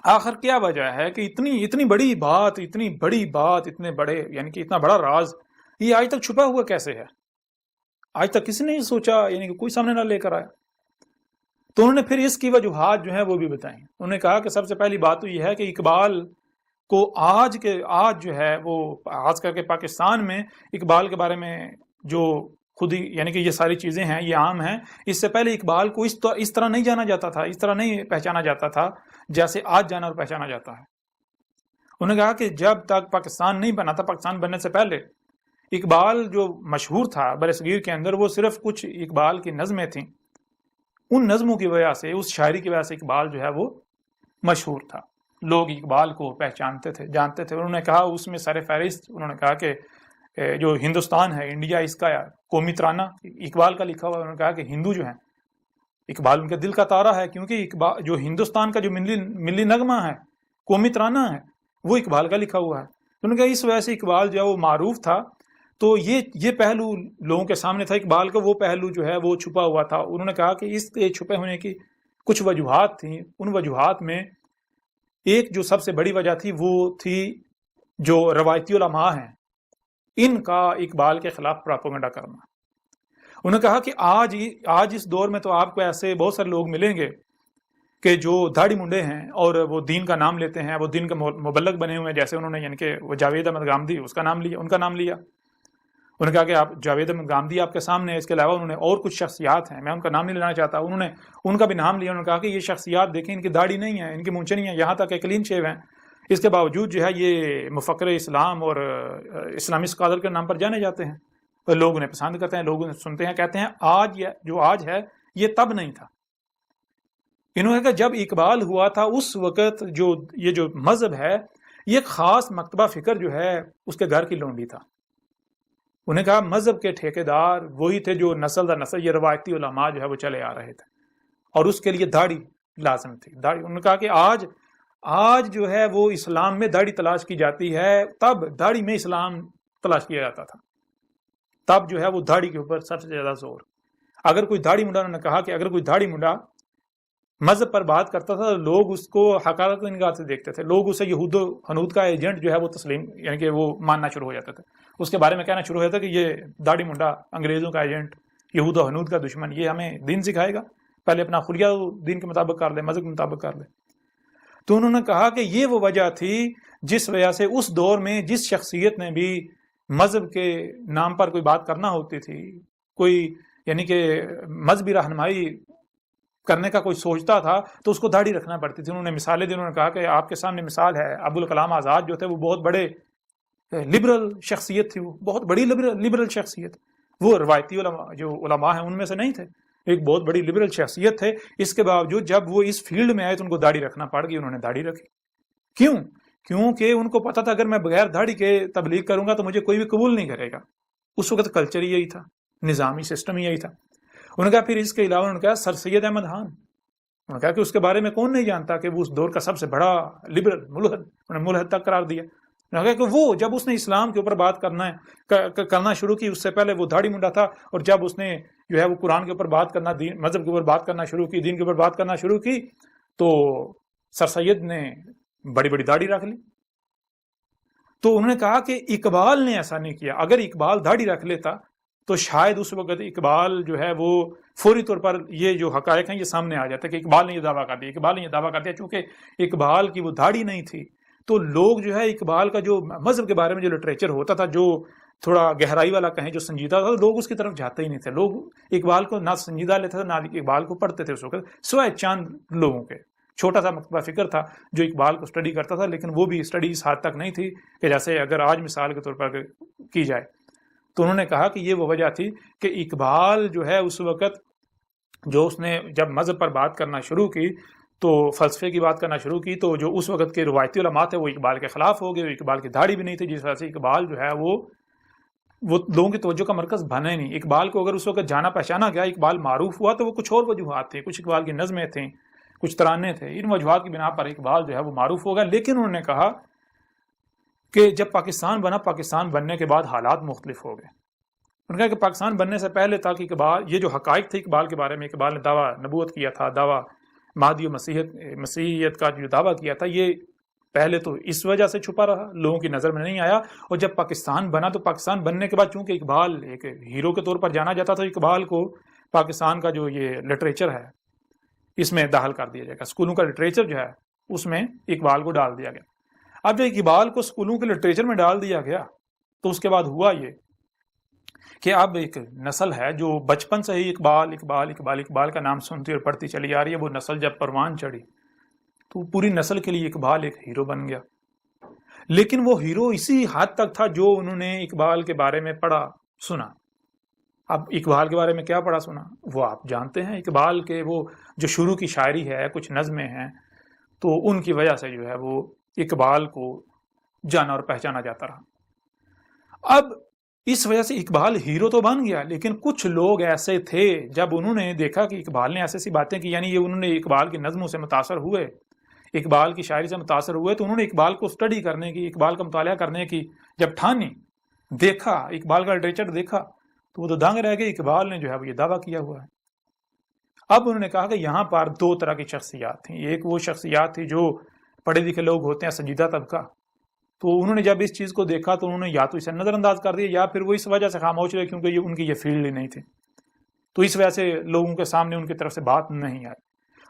آخر کیا وجہ ہے کہ اتنی بڑی بات، اتنے بڑے یعنی کہ اتنا بڑا راز یہ آج تک چھپا ہوا کیسے ہے؟ آج تک کسی نے سوچا، یعنی کہ کوئی سامنے نہ لے کر آیا۔ تو انہوں نے پھر اس کی وجوہات جو ہیں وہ بھی بتائیں۔ انہوں نے کہا کہ سب سے پہلی بات تو یہ ہے کہ اقبال کو آج جو ہے وہ خاص کر کے پاکستان میں اقبال کے بارے میں جو خود ہی یعنی کہ یہ ساری چیزیں ہیں یہ عام ہیں، اس سے پہلے اقبال کو اس طرح نہیں جانا جاتا تھا، اس طرح نہیں پہچانا جاتا تھا جیسے آج جانا اور پہچانا جاتا ہے۔ انہوں نے کہا کہ جب تک پاکستان نہیں بنا تھا، پاکستان بننے سے پہلے اقبال جو مشہور تھا برصغیر کے اندر، وہ صرف کچھ اقبال کی نظمیں تھیں، ان نظموں کی وجہ سے، اس شاعری کی وجہ سے اقبال جو ہے وہ مشہور تھا، لوگ اقبال کو پہچانتے تھے، جانتے تھے۔ انہوں نے کہا اس میں سر فہرست انہوں نے کہا کہ جو ہندوستان ہے، انڈیا، اس کا قومی ترانہ اقبال کا لکھا ہوا ہے۔ انہوں نے کہا کہ ہندو جو ہیں، اقبال ان کے دل کا تارا ہے، کیونکہ اقبال جو ہندوستان کا جو ملی نغمہ ہے، قومی ترانہ ہے، وہ اقبال کا لکھا ہوا ہے۔ انہوں نے کہا اس وجہ سے اقبال جو ہے وہ معروف تھا، تو یہ پہلو لوگوں کے سامنے تھا، اقبال کا وہ پہلو جو ہے وہ چھپا ہوا تھا۔ انہوں نے کہا کہ اس چھپے ہونے کی کچھ وجوہات تھیں، ان وجوہات میں ایک جو سب سے بڑی وجہ تھی وہ تھی جو روایتی علماء ہیں ان کا اقبال کے خلاف پراپیگنڈا کرنا۔ انہوں نے کہا کہ آج اس دور میں تو آپ کو ایسے بہت سارے لوگ ملیں گے کہ جو داڑھی منڈے ہیں اور وہ دین کا نام لیتے ہیں، وہ دین کے مبلغ بنے ہوئے ہیں، جیسے انہوں نے یعنی کہ وہ جاوید احمد گامدی ان کا نام لیا۔ انہوں نے کہا کہ آپ جاوید احمد گامدی آپ کے سامنے ہے، اس کے علاوہ انہوں نے اور کچھ شخصیات ہیں، میں ان کا نام نہیں لینا چاہتا، انہوں نے ان کا بھی نام لیا، انہوں نے کہا کہ یہ شخصیات دیکھیں ان کی داڑھی نہیں ہے، ان کی مونچھیں نہیں ہیں، یہاں تک کہ کلین شیو ہیں، اس کے باوجود جو ہے یہ مفکر اسلام اور اسلامی اسکالر کے نام پر جانے جاتے ہیں، اور لوگ انہیں پسند کرتے ہیں، لوگ انہیں سنتے ہیں، کہتے ہیں آج جو آج ہے یہ تب نہیں تھا۔ انہوں نے کہا جب اقبال ہوا تھا اس وقت یہ جو مذہب ہے یہ ایک خاص مکتبہ فکر جو ہے اس کے گھر کی لونڈی تھا۔ انہیں کہا مذہب کے ٹھیکیدار وہی تھے جو نسل در نسل یہ روایتی علماء جو ہے وہ چلے آ رہے تھے، اور اس کے لیے داڑھی لازم تھی۔ داڑھی، انہوں نے کہا کہ آج جو ہے وہ اسلام میں داڑھی تلاش کی جاتی ہے، تب داڑھی میں اسلام تلاش کیا جاتا تھا، تب جو ہے وہ داڑھی کے اوپر سب سے زیادہ زور۔ اگر کوئی داڑھی منڈا، انہوں نے کہا کہ اگر کوئی داڑھی منڈا مذہب پر بات کرتا تھا تو لوگ اس کو حقارت کی نگاہ سے دیکھتے تھے، لوگ اسے یہود و حنود کا ایجنٹ جو ہے وہ تسلیم، یعنی کہ وہ ماننا شروع ہو جاتے تھے، اس کے بارے میں کہنا شروع ہو جاتا کہ یہ داڑھی منڈا انگریزوں کا ایجنٹ، یہود و حنود کا دشمن، یہ ہمیں دین سکھائے گا، پہلے اپنا خلیہ دین کے مطابق کر لے، مذہب کے مطابق کر لے۔ تو انہوں نے کہا کہ یہ وہ وجہ تھی جس وجہ سے اس دور میں جس شخصیت نے بھی مذہب کے نام پر کوئی بات کرنا ہوتی تھی، کوئی یعنی کہ مذہبی رہنمائی کرنے کا کوئی سوچتا تھا تو اس کو داڑھی رکھنا پڑتی تھی۔ انہوں نے مثالیں دی، انہوں نے کہا کہ آپ کے سامنے مثال ہے ابوالکلام آزاد جو تھے، وہ بہت بڑے لبرل شخصیت تھی، وہ بہت بڑی لبرل شخصیت، وہ روایتی علماء ہیں ان میں سے نہیں تھے، ایک بہت بڑی لبرل شخصیت تھے، اس کے باوجود جب وہ اس فیلڈ میں آئے تو ان کو داڑھی رکھنا پڑ گئی، انہوں نے داڑھی رکھی۔ کیونکہ ان کو پتا تھا اگر میں بغیر داڑھی کے تبلیغ کروں گا تو مجھے کوئی بھی قبول نہیں کرے گا۔ اس وقت کلچر یہی تھا، نظامی سسٹم یہی تھا۔ انہوں نے کہا پھر اس کے علاوہ انہوں نے کہا سر سید احمد خان، انہوں نے کہا کہ اس کے بارے میں کون نہیں جانتا کہ وہ اس دور کا سب سے بڑا لبرل ملحد، انہوں نے ملحد تک قرار دیا۔ انہوں نے کہا کہ وہ جب اس نے اسلام کے اوپر بات کرنا شروع کی، اس سے پہلے وہ داڑھی منڈا تھا، اور جب اس نے جو ہے وہ قرآن کے اوپر بات کرنا، مذہب کے اوپر بات کرنا شروع کی، دین کے اوپر بات کرنا شروع کی، تو سر سید نے بڑی بڑی داڑھی رکھ لی۔ تو انہوں نے کہا کہ اقبال نے ایسا نہیں کیا، اگر اقبال داڑھی رکھ لیتا تو شاید اس وقت اقبال جو ہے وہ فوری طور پر یہ جو حقائق ہیں یہ سامنے آ جاتا ہے کہ اقبال نے یہ دعویٰ کر دیا، اقبال نے یہ دعویٰ کر دیا۔ چونکہ اقبال کی وہ داڑھی نہیں تھی تو لوگ جو ہے اقبال کا جو مذہب کے بارے میں جو لٹریچر ہوتا تھا، جو تھوڑا گہرائی والا کہیں، جو سنجیدہ تھا، لوگ اس کی طرف جاتے ہی نہیں تھے، لوگ اقبال کو نہ سنجیدہ لیتے تھے، نہ اقبال کو پڑھتے تھے اس وقت، سوائے چاند لوگوں کے۔ چھوٹا سا مکتبہ فکر تھا جو اقبال کو اسٹڈی کرتا تھا، لیکن وہ بھی اسٹڈی اس حد تک نہیں تھی کہ جیسے اگر آج مثال کے طور پر کی جائے۔ تو انہوں نے کہا کہ یہ وہ وجہ تھی کہ اقبال جو ہے اس وقت جو اس نے جب مذہب پر بات کرنا شروع کی، تو فلسفے کی بات کرنا شروع کی، تو جو اس وقت کے روایتی علماء تھے وہ اقبال کے خلاف ہو گئے، اقبال کی داڑھی بھی نہیں تھی، جس وجہ سے اقبال جو ہے وہ لوگوں کی توجہ کا مرکز بنا ہی نہیں۔ اقبال کو اگر اس وقت جانا پہچانا گیا، اقبال معروف ہوا، تو وہ کچھ اور وجوہات تھے، کچھ اقبال کی نظمیں تھیں، کچھ ترانے تھے، ان وجوہات کی بنا پر اقبال جو ہے وہ معروف ہوگا۔ لیکن انہوں نے کہا کہ جب پاکستان بنا، پاکستان بننے کے بعد حالات مختلف ہو گئے۔ انہوں نے کہا کہ پاکستان بننے سے پہلے تھا کہ اقبال، یہ جو حقائق تھے اقبال کے بارے میں، اقبال نے دعویٰ نبوت کیا تھا، دعویٰ مہدی و مسیحیت کا جو دعویٰ کیا تھا، یہ پہلے تو اس وجہ سے چھپا رہا، لوگوں کی نظر میں نہیں آیا، اور جب پاکستان بنا تو پاکستان بننے کے بعد چونکہ اقبال ایک ہیرو کے طور پر جانا جاتا تھا، اقبال کو پاکستان کا جو یہ لٹریچر ہے اس میں داخل کر دیا جائے گا، اسکولوں کا لٹریچر جو ہے اس میں اقبال کو ڈال دیا گیا۔ اب جب اقبال کو اسکولوں کے لٹریچر میں ڈال دیا گیا تو اس کے بعد ہوا یہ کہ اب ایک نسل ہے جو بچپن سے ہی اقبال اقبال اقبال اقبال کا نام سنتی اور پڑھتی چلی آ رہی ہے، وہ نسل جب پروان چڑھی تو پوری نسل کے لیے اقبال ایک ہیرو بن گیا۔ لیکن وہ ہیرو اسی حد تک تھا جو انہوں نے اقبال کے بارے میں پڑھا سنا۔ اب اقبال کے بارے میں کیا پڑھا سنا وہ آپ جانتے ہیں، اقبال کے وہ جو شروع کی شاعری ہے، کچھ نظمیں ہیں، تو ان کی وجہ سے جو ہے وہ اقبال کو جانا اور پہچانا جاتا رہا۔ اب اس وجہ سے اقبال ہیرو تو بن گیا، لیکن کچھ لوگ ایسے تھے جب انہوں نے دیکھا کہ اقبال نے ایسی ایسی باتیں کی، یعنی یہ انہوں نے اقبال کی نظموں سے متاثر ہوئے، اقبال کی شاعری سے متاثر ہوئے، تو انہوں نے اقبال کو اسٹڈی کرنے کی، اقبال کا مطالعہ کرنے کی جب ٹھانی، دیکھا اقبال کا لٹریچر دیکھا، تو وہ تو دنگ رہ گئے، اقبال نے جو ہے وہ یہ دعویٰ کیا ہوا ہے۔ اب انہوں نے کہا کہ یہاں پر دو طرح کی شخصیات تھیں، ایک وہ شخصیات تھی جو پڑھے لکھے لوگ ہوتے ہیں، سنجیدہ طبقہ، تو انہوں نے جب اس چیز کو دیکھا تو انہوں نے یا تو اسے نظر انداز کر دیا یا پھر وہ اس وجہ سے خاموش رہے کیونکہ ان کی یہ فیلڈ ہی نہیں تھی، تو اس وجہ سے لوگوں کے سامنے ان کی طرف سے بات نہیں آئی۔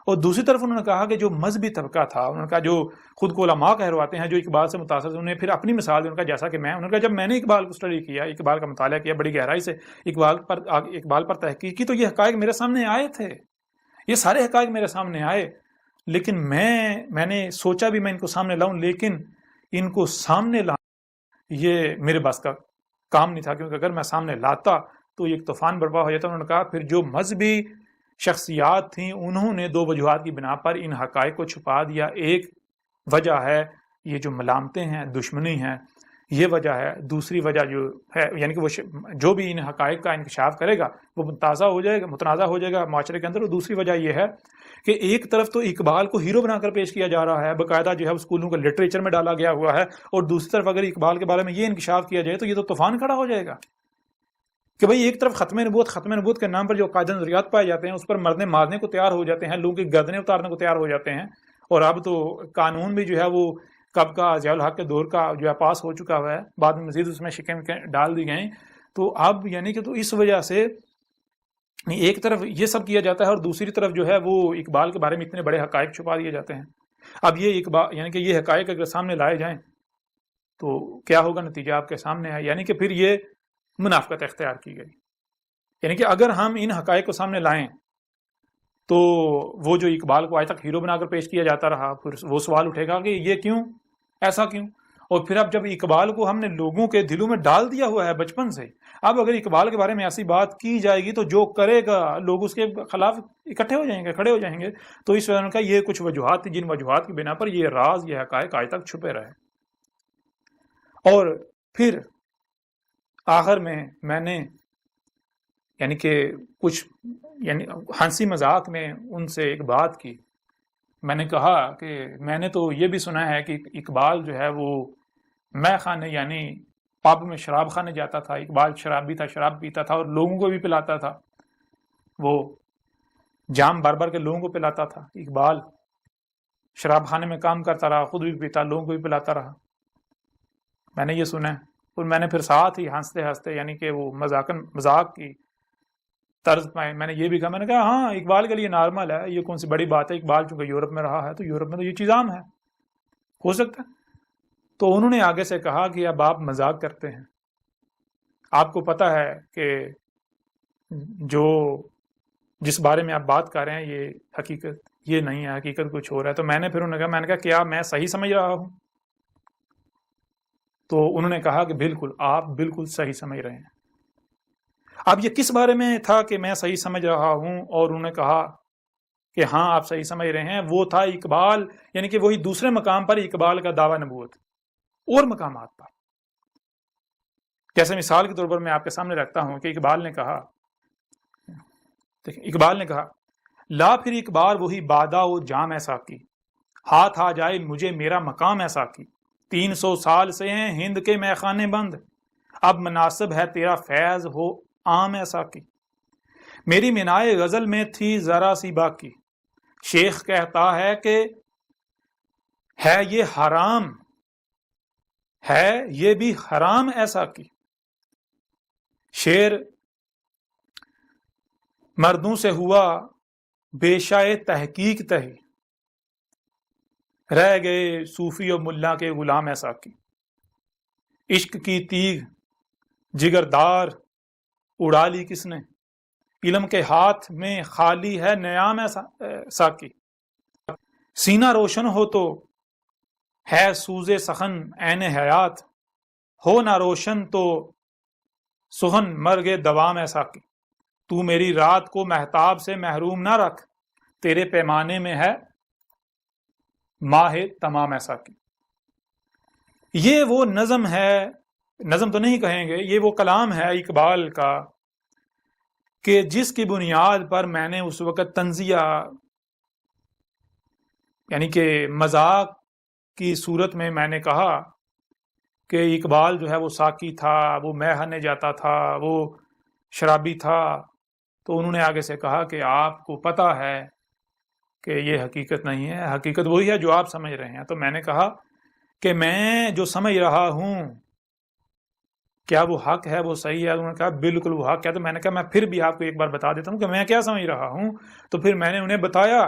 اور دوسری طرف انہوں نے کہا کہ جو مذہبی طبقہ تھا، انہوں نے کہا جو خود کو علماء کہلواتے ہیں، جو اقبال سے متاثر تھے، انہیں پھر اپنی مثال دی، انہوں نے کہا جیسا کہ انہوں نے کہا جب میں نے اقبال کو اسٹڈی کیا، اقبال کا مطالعہ کیا بڑی گہرائی سے، اقبال پر تحقیق کی، تو یہ حقائق میرے سامنے آئے تھے، یہ سارے حقائق میرے سامنے آئے، لیکن میں نے سوچا بھی میں ان کو سامنے لاؤں، لیکن ان کو سامنے لانا یہ میرے بس کا کام نہیں تھا، کیونکہ اگر میں سامنے لاتا تو ایک طوفان برپا ہو جاتا۔ انہوں نے کہا پھر جو مذہبی شخصیات تھیں انہوں نے دو وجوہات کی بنا پر ان حقائق کو چھپا دیا۔ ایک وجہ ہے یہ جو ملامتیں ہیں، دشمنی ہیں، یہ وجہ ہے۔ دوسری وجہ جو ہے یعنی کہ وہ جو بھی ان حقائق کا انکشاف کرے گا وہ متنازع ہو جائے گا معاشرے کے اندر۔ اور دوسری وجہ یہ ہے کہ ایک طرف تو اقبال کو ہیرو بنا کر پیش کیا جا رہا ہے، باقاعدہ جو ہے اسکولوں کے لٹریچر میں ڈالا گیا ہوا ہے، اور دوسری طرف اگر اقبال کے بارے میں یہ انکشاف کیا جائے تو یہ تو طوفان کھڑا ہو جائے گا کہ بھئی ایک طرف ختم نبوت کے نام پر جو قاعدہ نظریات پائے جاتے ہیں اس پر مرنے مارنے کو تیار ہو جاتے ہیں، لوگوں کی گردنیں اتارنے کو تیار ہو جاتے ہیں، اور اب تو قانون بھی جو ہے وہ کب کا ضیاء الحق کے دور کا جو ہے پاس ہو چکا ہوا ہے، بعد میں مزید اس میں شکیں ڈال دی گئیں۔ تو اب یعنی کہ تو اس وجہ سے ایک طرف یہ سب کیا جاتا ہے اور دوسری طرف جو ہے وہ اقبال کے بارے میں اتنے بڑے حقائق چھپا دیے جاتے ہیں۔ اب یہ اقبال یعنی کہ یہ حقائق اگر سامنے لائے جائیں تو کیا ہوگا، نتیجہ آپ کے سامنے ہے، یعنی کہ پھر یہ منافقت اختیار کی گئی۔ یعنی کہ اگر ہم ان حقائق کو سامنے لائیں تو وہ جو اقبال کو آج تک ہیرو بنا کر پیش کیا جاتا رہا، پھر وہ سوال اٹھے گا کہ یہ کیوں، ایسا کیوں؟ اور پھر اب جب اقبال کو ہم نے لوگوں کے دلوں میں ڈال دیا ہوا ہے بچپن سے، اب اگر اقبال کے بارے میں ایسی بات کی جائے گی تو جو کرے گا لوگ اس کے خلاف اکٹھے ہو جائیں گے، کھڑے ہو جائیں گے۔ تو اس وجہ کا یہ کچھ وجوہات تھی جن وجوہات کی بنا پر یہ راز، یہ حقائق آج تک چھپے رہے۔ اور پھر آخر میں نے یعنی کہ کچھ یعنی ہنسی مذاق میں ان سے ایک بات کی، میں نے کہا کہ میں نے تو یہ بھی سنا ہے کہ اقبال جو ہے وہ میں خانے یعنی پب میں شراب خانے جاتا تھا، اقبال شرابی تھا، شراب پیتا تھا اور لوگوں کو بھی پلاتا تھا، وہ جام بھر بھر کے لوگوں کو پلاتا تھا۔ اقبال شراب خانے میں کام کرتا رہا، خود بھی پیتا، لوگوں کو بھی پلاتا رہا، میں نے یہ سنا ہے۔ اور میں نے پھر ساتھ ہی ہنستے ہنستے یعنی کہ وہ مذاق کی طرز میں نے یہ بھی کہا، میں نے کہا ہاں اقبال کے لیے نارمل ہے، یہ کون سی بڑی بات ہے، اقبال چونکہ یورپ میں رہا ہے تو یورپ میں تو یہ چیز عام ہے، ہو سکتا ہے۔ تو انہوں نے آگے سے کہا کہ اب آپ مذاق کرتے ہیں، آپ کو پتہ ہے کہ جو جس بارے میں آپ بات کر رہے ہیں یہ حقیقت یہ نہیں ہے، حقیقت کچھ اور ہے۔ تو میں نے پھر انہوں نے کہا کیا میں صحیح سمجھ رہا ہوں؟ تو انہوں نے کہا کہ بالکل، آپ بالکل صحیح سمجھ رہے ہیں۔ اب یہ کس بارے میں تھا کہ میں صحیح سمجھ رہا ہوں؟ اور انہوں نے کہا کہ ہاں آپ صحیح سمجھ رہے ہیں، وہ تھا اقبال یعنی کہ وہی دوسرے مقام پر اقبال کا دعویٰ نبوت اور مقامات پر۔ جیسے مثال کے طور پر میں آپ کے سامنے رکھتا ہوں کہ اقبال نے کہا لا پھر اقبال وہی بادہ و جام ایسا کی، ہاتھ آ جائے مجھے میرا مقام ایسا کی، 300 سال سے ہیں ہند کے میخانے بند، اب مناسب ہے تیرا فیض ہو عام ایسا کی، میری منائے غزل میں تھی ذرا سی باقی، شیخ کہتا ہے کہ ہے یہ حرام، ہے یہ بھی حرام ایسا کی، شعر مردوں سے ہوا بیشائے تحقیق تہی، رہ گئے صوفی و ملا کے غلام ایسا کی، عشق کی تیغ جگردار اڑا لی کس نے، علم کے ہاتھ میں خالی ہے نیام ایسا کی، سینہ روشن ہو تو ہے سوزے سخن عین حیات، ہو نہ روشن تو سخن مرگ دوام ایسا کی، تو میری رات کو مہتاب سے محروم نہ رکھ، تیرے پیمانے میں ہے ماہ تمام ایسا کی۔ یہ وہ نظم ہے، نظم تو نہیں کہیں گے، یہ وہ کلام ہے اقبال کا کہ جس کی بنیاد پر میں نے اس وقت طنزیہ یعنی کہ مذاق کی صورت میں نے کہا کہ اقبال جو ہے وہ ساقی تھا، وہ مے خانے جاتا تھا، وہ شرابی تھا۔ تو انہوں نے آگے سے کہا کہ آپ کو پتہ ہے کہ یہ حقیقت نہیں ہے، حقیقت وہی ہے جو آپ سمجھ رہے ہیں۔ تو میں نے کہا کہ میں جو سمجھ رہا ہوں کیا وہ حق ہے، وہ صحیح ہے؟ انہوں نے کہا بالکل وہ حق ہے۔ تو میں نے کہا میں پھر بھی آپ کو ایک بار بتا دیتا ہوں کہ میں کیا سمجھ رہا ہوں۔ تو پھر میں نے انہیں بتایا،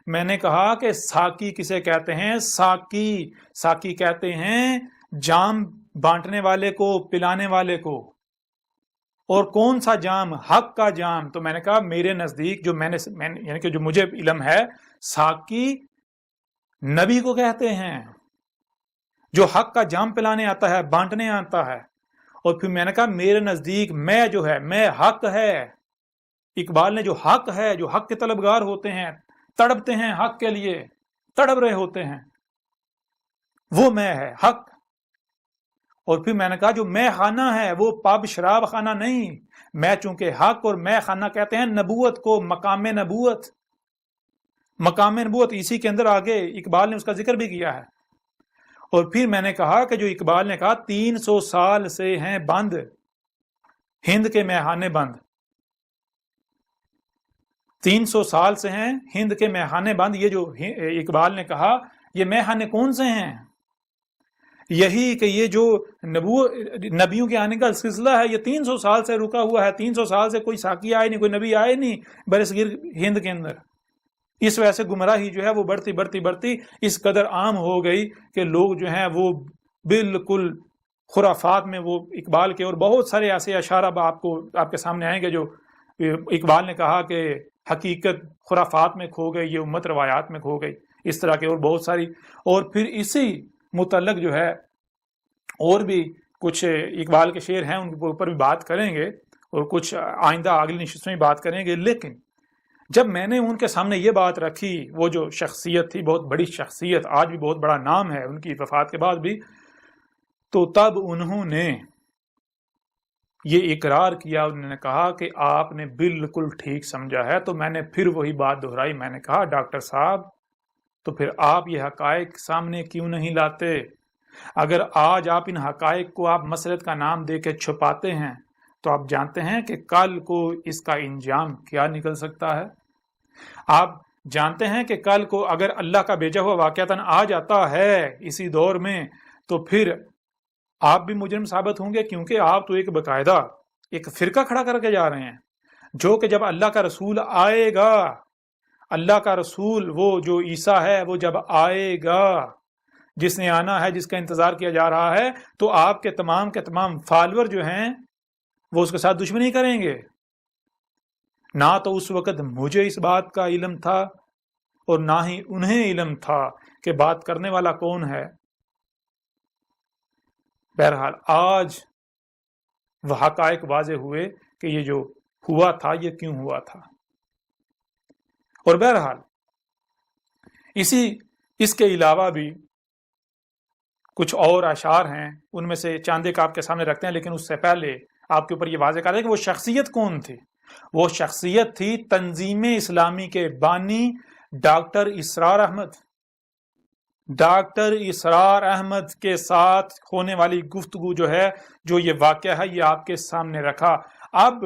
میں نے کہا کہ ساقی کسے کہتے ہیں؟ ساقی کہتے ہیں جام بانٹنے والے کو، پلانے والے کو۔ اور کون سا جام؟ حق کا جام۔ تو میں نے کہا میرے نزدیک جو میں نے یعنی کہ جو مجھے علم ہے، ساقی نبی کو کہتے ہیں جو حق کا جام پلانے آتا ہے، بانٹنے آتا ہے۔ اور پھر میں نے کہا میرے نزدیک میں جو ہے، میں حق ہے۔ اقبال نے جو حق ہے، جو حق کے طلبگار ہوتے ہیں، تڑپتے ہیں حق کے لیے، تڑپ رہے ہوتے ہیں، وہ میں ہے، حق۔ اور پھر میں نے کہا جو میں خانہ ہے وہ پب شراب خانہ نہیں، میں چونکہ حق، اور میں خانہ کہتے ہیں نبوت کو، مقام نبوت۔ مقام نبوت اسی کے اندر آگے اقبال نے اس کا ذکر بھی کیا ہے۔ اور پھر میں نے کہا کہ جو اقبال نے کہا 300 سال سے ہیں بند ہند کے میخانے بند، 300 سال سے ہیں ہند کے میخانے بند، یہ جو اقبال نے کہا یہ میخانے کون سے ہیں؟ یہی کہ یہ جو نبیوں کے آنے کا سلسلہ ہے یہ 300 سال سے رکا ہوا ہے۔ 300 سال سے کوئی ساقی آئے نہیں، کوئی نبی آئے نہیں برصغیر ہند کے اندر۔ اس وجہ سے گمراہی جو ہے وہ بڑھتی بڑھتی بڑھتی اس قدر عام ہو گئی کہ لوگ جو ہیں وہ بالکل خرافات میں، وہ اقبال کے اور بہت سارے ایسے اشعار اب آپ کے سامنے آئیں گے جو اقبال نے کہا کہ حقیقت خرافات میں کھو گئی، یہ امت روایات میں کھو گئی، اس طرح کے اور بہت ساری۔ اور پھر اسی متعلق جو ہے اور بھی کچھ اقبال کے شعر ہیں، ان کے اوپر بھی بات کریں گے اور کچھ آئندہ اگلی نشست میں بات کریں گے۔ لیکن جب میں نے ان کے سامنے یہ بات رکھی، وہ جو شخصیت تھی، بہت بڑی شخصیت، آج بھی بہت بڑا نام ہے ان کی وفات کے بعد بھی، تو تب انہوں نے یہ اقرار کیا، انہوں نے کہا کہ آپ نے بالکل ٹھیک سمجھا ہے۔ تو میں نے پھر وہی بات دہرائی، میں نے کہا ڈاکٹر صاحب تو پھر آپ یہ حقائق سامنے کیوں نہیں لاتے؟ اگر آج آپ ان حقائق کو آپ مسلط کا نام دے کے چھپاتے ہیں تو آپ جانتے ہیں کہ کل کو اس کا انجام کیا نکل سکتا ہے۔ آپ جانتے ہیں کہ کل کو اگر اللہ کا بھیجا ہوا واقعتاً آ جاتا ہے اسی دور میں تو پھر آپ بھی مجرم ثابت ہوں گے، کیونکہ آپ تو ایک باقاعدہ ایک فرقہ کھڑا کر کے جا رہے ہیں جو کہ جب اللہ کا رسول آئے گا، اللہ کا رسول وہ جو عیسیٰ ہے وہ جب آئے گا، جس نے آنا ہے، جس کا انتظار کیا جا رہا ہے، تو آپ کے تمام فالور جو ہیں وہ اس کے ساتھ دشمنی کریں گے۔ نہ تو اس وقت مجھے اس بات کا علم تھا اور نہ ہی انہیں علم تھا کہ بات کرنے والا کون ہے۔ بہرحال آج وہ حقائق واضح ہوئے کہ یہ جو ہوا تھا یہ کیوں ہوا تھا۔ اور بہرحال اس کے علاوہ بھی کچھ اور اشعار ہیں، ان میں سے چاند ایک آپ کے سامنے رکھتے ہیں، لیکن اس سے پہلے آپ کے اوپر یہ واضح کر دیں کہ وہ شخصیت کون تھی۔ وہ شخصیت تھی تنظیم اسلامی کے بانی ڈاکٹر اسرار احمد۔ ڈاکٹر اسرار احمد کے ساتھ ہونے والی گفتگو جو ہے، جو یہ واقعہ ہے، یہ آپ کے سامنے رکھا۔ اب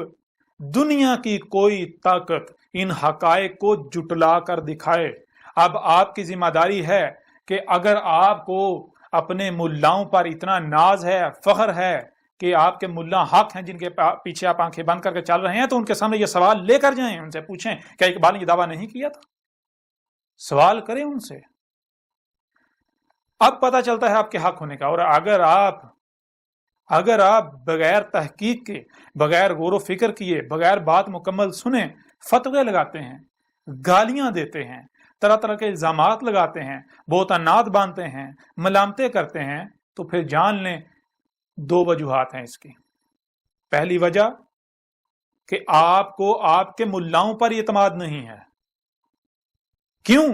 دنیا کی کوئی طاقت ان حقائق کو جٹلا کر دکھائے۔ اب آپ کی ذمہ داری ہے کہ اگر آپ کو اپنے ملاؤں پر اتنا ناز ہے، فخر ہے کہ آپ کے ملا حق ہیں جن کے پیچھے آپ آنکھیں بند کر کے چل رہے ہیں، تو ان کے سامنے یہ سوال لے کر جائیں، ان سے پوچھیں کیا اقبال نے یہ دعویٰ نہیں کیا تھا؟ سوال کریں ان سے۔ اب پتہ چلتا ہے آپ کے حق ہونے کا۔ اور اگر آپ بغیر تحقیق کے، بغیر غور و فکر کیے، بغیر بات مکمل سنے فتوے لگاتے ہیں، گالیاں دیتے ہیں، طرح طرح کے الزامات لگاتے ہیں، بہتانات باندھتے ہیں، ملامتیں کرتے ہیں، تو پھر جان لیں دو وجوہات ہیں اس کی۔ پہلی وجہ کہ آپ کو آپ کے ملاؤں پر اعتماد نہیں ہے۔ کیوں؟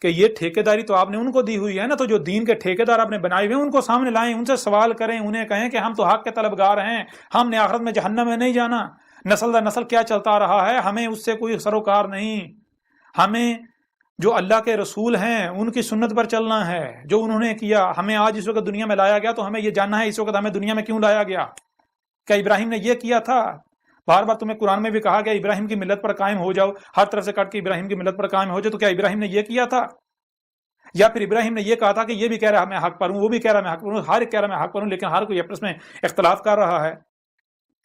کہ یہ ٹھیکیداری تو آپ نے ان کو دی ہوئی ہے نا، تو جو دین کے ٹھیکیدار آپ نے بنائے ہوئے ہیں ان کو سامنے لائیں، ان سے سوال کریں، انہیں کہیں کہ ہم تو حق کے طلبگار ہیں، ہم نے آخرت میں جہنم میں نہیں جانا، نسل در نسل کیا چلتا رہا ہے، ہمیں اس سے کوئی سروکار نہیں، ہمیں جو اللہ کے رسول ہیں ان کی سنت پر چلنا ہے، جو انہوں نے کیا، ہمیں آج اس وقت دنیا میں لایا گیا تو ہمیں یہ جاننا ہے اس وقت ہمیں دنیا میں کیوں لایا گیا۔ کیا ابراہیم نے یہ کیا تھا؟ بار بار تمہیں قرآن میں بھی کہا گیا ابراہیم کی ملت پر قائم ہو جاؤ، ہر طرف سے کٹ کے ابراہیم کی ملت پر قائم ہو جاؤ، تو کیا ابراہیم نے یہ کیا تھا؟ یا پھر ابراہیم نے یہ کہا تھا کہ یہ بھی کہہ رہا میں حق پر ہوں، وہ بھی کہہ رہا میں حق پر ہوں، ہر ایک کہہ رہا میں حق پر ہوں، لیکن ہر کوئی آپس میں اختلاف کر رہا ہے؟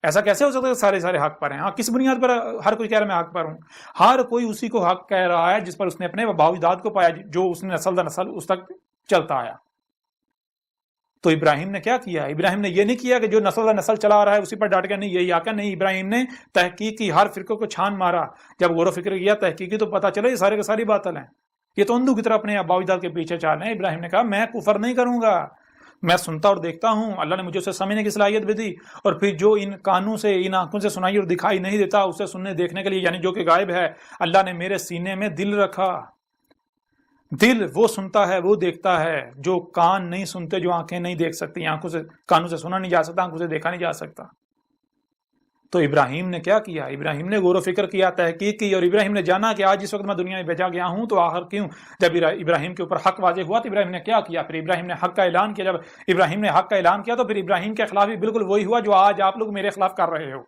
ایسا کیسے ہو سکتا ہے کہ سارے حق پر ہیں؟ ہاں، کس بنیاد پر ہر کوئی کہہ رہا میں حق پر ہوں؟ ہر کوئی اسی کو حق کہہ رہا ہے جس پر اس نے اپنے باپ اجداد کو پایا، جو اس نے نسل در نسل اس تک چلتا آیا۔ تو ابراہیم نے کیا کیا؟ ابراہیم نے یہ نہیں کیا کہ جو نسل در نسل چلا رہا ہے اسی پر ڈٹ گیا، نہیں یہی آقا، نہیں، ابراہیم نے تحقیق کی، ہر فرقے کو چھان مارا، جب غور و فکر کیا، تحقیقی، تو پتہ چلا یہ سارے کے ساری باطل ہیں، یہ تو اندھو کی طرح اپنے باپ اجداد کے پیچھے چال رہے ہیں۔ ابراہیم نے کہا میں کفر نہیں کروں گا، میں سنتا اور دیکھتا ہوں، اللہ نے مجھے اسے سمجھنے کی صلاحیت بھی دی، اور پھر جو ان کانوں سے، ان آنکھوں سے سنائی اور دکھائی نہیں دیتا اسے سننے دیکھنے کے لیے، یعنی جو کہ غائب ہے، اللہ نے میرے سینے میں دل رکھا۔ دل وہ سنتا ہے، وہ دیکھتا ہے جو کان نہیں سنتے، جو آنکھیں نہیں دیکھ سکتی، آنکھوں سے، کانوں سے سنا نہیں جا سکتا، آنکھوں سے دیکھا نہیں جا سکتا۔ تو ابراہیم نے کیا کیا؟ ابراہیم نے غور و فکر کیا، تحقیق کی، اور ابراہیم نے جانا کہ آج اس وقت میں دنیا میں بھیجا گیا ہوں تو آخر کیوں؟ جب ابراہیم کے اوپر حق واضح ہوا تو ابراہیم نے کیا کیا؟ پھر ابراہیم نے حق کا اعلان کیا۔ جب ابراہیم نے حق کا اعلان کیا تو پھر ابراہیم کے خلاف بھی بالکل وہی ہوا جو آج آپ لوگ میرے خلاف کر رہے ہو،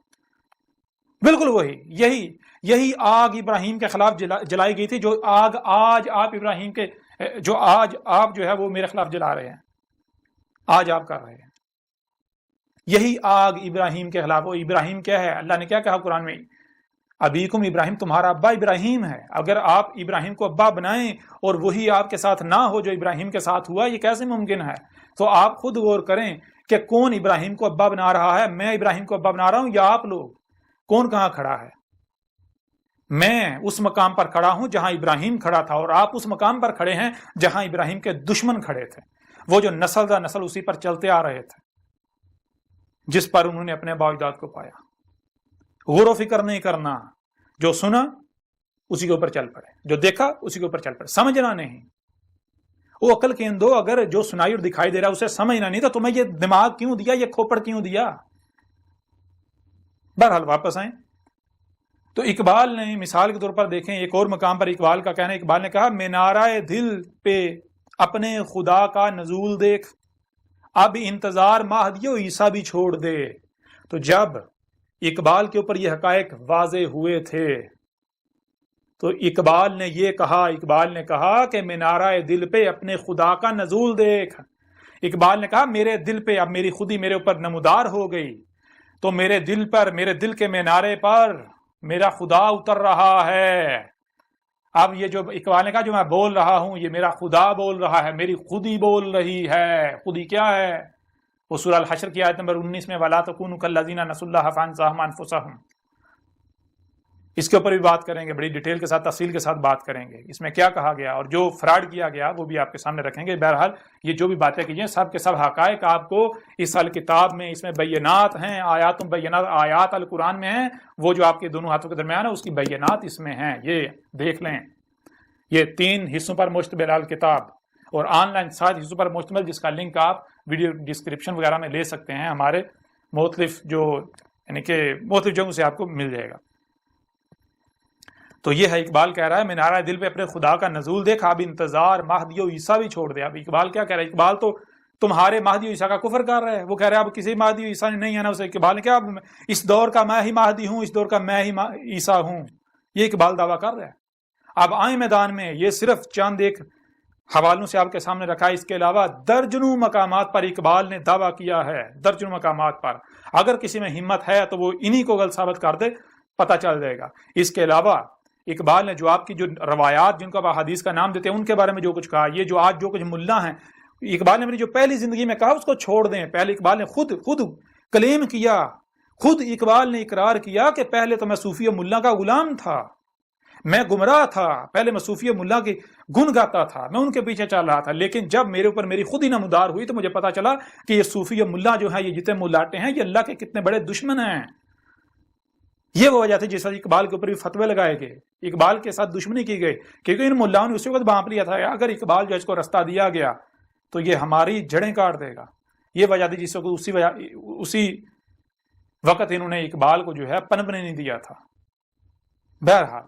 بالکل وہی، یہی آگ ابراہیم کے خلاف جلائی گئی تھی، جو آگ آج آپ ابراہیم کے، جو آج آپ جو ہے وہ میرے خلاف جلا رہے ہیں، آج آپ کر رہے ہیں، یہی آگ ابراہیم کے خلاف۔ وہ ابراہیم کیا ہے؟ اللہ نے کیا کہا قرآن میں؟ ابیکم ابراہیم، تمہارا ابا ابراہیم ہے۔ اگر آپ ابراہیم کو ابا بنائیں اور وہی آپ کے ساتھ نہ ہو جو ابراہیم کے ساتھ ہوا، یہ کیسے ممکن ہے؟ تو آپ خود غور کریں کہ کون ابراہیم کو ابا بنا رہا ہے؟ میں ابراہیم کو ابا بنا رہا ہوں یا آپ لوگ؟ کون کہاں کھڑا ہے؟ میں اس مقام پر کھڑا ہوں جہاں ابراہیم کھڑا تھا، اور آپ اس مقام پر کھڑے ہیں جہاں ابراہیم کے دشمن کھڑے تھے، وہ جو نسل در نسل اسی پر چلتے آ رہے تھے، جس پر انہوں نے اپنے باپ اجداد کو پایا۔ غور و فکر نہیں کرنا، جو سنا اسی کے اوپر چل پڑے، جو دیکھا اسی کے اوپر چل پڑے، سمجھنا نہیں۔ وہ عقل کے اندو، اگر جو سنائی اور دکھائی دے رہا اسے سمجھنا نہیں تو تمہیں یہ دماغ کیوں دیا، یہ کھوپڑ کیوں دیا؟ بہرحال واپس آئیں تو اقبال نے مثال کے طور پر دیکھیں، ایک اور مقام پر اقبال کا کہنا ہے، اقبال نے کہا مینارہ دل پہ اپنے خدا کا نزول دیکھ، اب انتظار مہدی و عیسیٰ بھی چھوڑ دے۔ تو جب اقبال کے اوپر یہ حقائق واضح ہوئے تھے تو اقبال نے یہ کہا، اقبال نے کہا کہ مینارہ دل پہ اپنے خدا کا نزول دیکھ۔ اقبال نے کہا میرے دل پہ اب میری خودی میرے اوپر نمودار ہو گئی، تو میرے دل پر، میرے دل کے مینارے پر میرا خدا اتر رہا ہے۔ اب یہ جو اقبال نے کہا جو میں بول رہا ہوں یہ میرا خدا بول رہا ہے، میری خودی بول رہی ہے۔ خودی کیا ہے؟ وہ سورہ الحشر کی آیت نمبر 19 میں وَلَا تَكُونُوا كَالَّذِينَ نَسُوا اللَّهَ فَأَنسَاهُمْ أَنفُسَهُمْ، اس کے اوپر بھی بات کریں گے، بڑی ڈیٹیل کے ساتھ، تفصیل کے ساتھ بات کریں گے اس میں کیا کہا گیا اور جو فراڈ کیا گیا وہ بھی آپ کے سامنے رکھیں گے۔ بہرحال یہ جو بھی باتیں کی ہیں سب کے سب حقائق آپ کو اس الکتاب میں، اس میں بینات ہیں، آیات بینات، آیات القرآن میں ہیں، وہ جو آپ کے دونوں ہاتھوں کے درمیان ہے اس کی بینات اس میں ہیں، یہ دیکھ لیں۔ یہ 3 حصوں پر مشتمل الکتاب اور آن لائن 7 حصوں پر مشتمل، جس کا لنک آپ ویڈیو ڈسکرپشن وغیرہ میں لے سکتے ہیں، ہمارے مختلف جو یعنی کہ مختلف جگہوں سے آپ کو مل جائے گا۔ تو یہ ہے اقبال کہہ رہا ہے مینارہ دل پہ اپنے خدا کا نزول دیکھ، اب انتظار مہدی و عیسیٰ بھی چھوڑ دے۔ اب اقبال کیا کہہ رہا ہے؟ اقبال تو تمہارے مہدی و عیسیٰ کا کفر کر رہا ہے، وہ کہہ رہا ہے اب کسی مہدی و عیسیٰ نے نہیں ہے نا اسے۔ اقبال نے کہا اس دور کا میں ہی مہدی ہوں، اس دور کا میں ہی عیسیٰ ہوں، یہ اقبال دعویٰ کر رہا ہے۔ اب آئیں میدان میں، یہ صرف چند ایک حوالوں سے آپ کے سامنے رکھا ہے، اس کے علاوہ درجنوں مقامات پر اقبال نے دعویٰ کیا ہے، درجنوں مقامات پر۔ اگر کسی میں ہمت ہے تو وہ انہی کو غلط ثابت کر دے، پتہ چل جائے گا۔ اس کے علاوہ اقبال نے جو آپ کی جو روایات جن کو آپ حدیث کا نام دیتے ہیں ان کے بارے میں جو کچھ کہا، یہ جو آج جو کچھ ملا ہیں، اقبال نے اپنی جو پہلی زندگی میں کہا اس کو چھوڑ دیں۔ پہلے اقبال نے خود کلیم کیا، خود اقبال نے اقرار کیا کہ پہلے تو میں صوفی و ملا کا غلام تھا، میں گمراہ تھا، پہلے میں صوفی و ملا کی گن گاتا تھا، میں ان کے پیچھے چل رہا تھا، لیکن جب میرے اوپر میری خود ہی نمودار ہوئی تو مجھے پتا چلا کہ یہ صوفی و ملا جو ہیں، یہ جتنے ملاٹے ہیں، یہ اللہ کے کتنے بڑے دشمن ہیں۔ یہ وہ وجہ تھی جس وقت اقبال کے اوپر بھی فتوے لگائے گئے، اقبال کے ساتھ دشمنی کی گئی، کیونکہ ان ملاؤں نے اسی وقت بانپ لیا تھا اگر اقبال جو اس کو رستہ دیا گیا تو یہ ہماری جڑیں کاٹ دے گا۔ یہ وجہ تھی جس وقت اسی وقت انہوں نے اقبال کو جو ہے پنپنے نہیں دیا تھا۔ بہرحال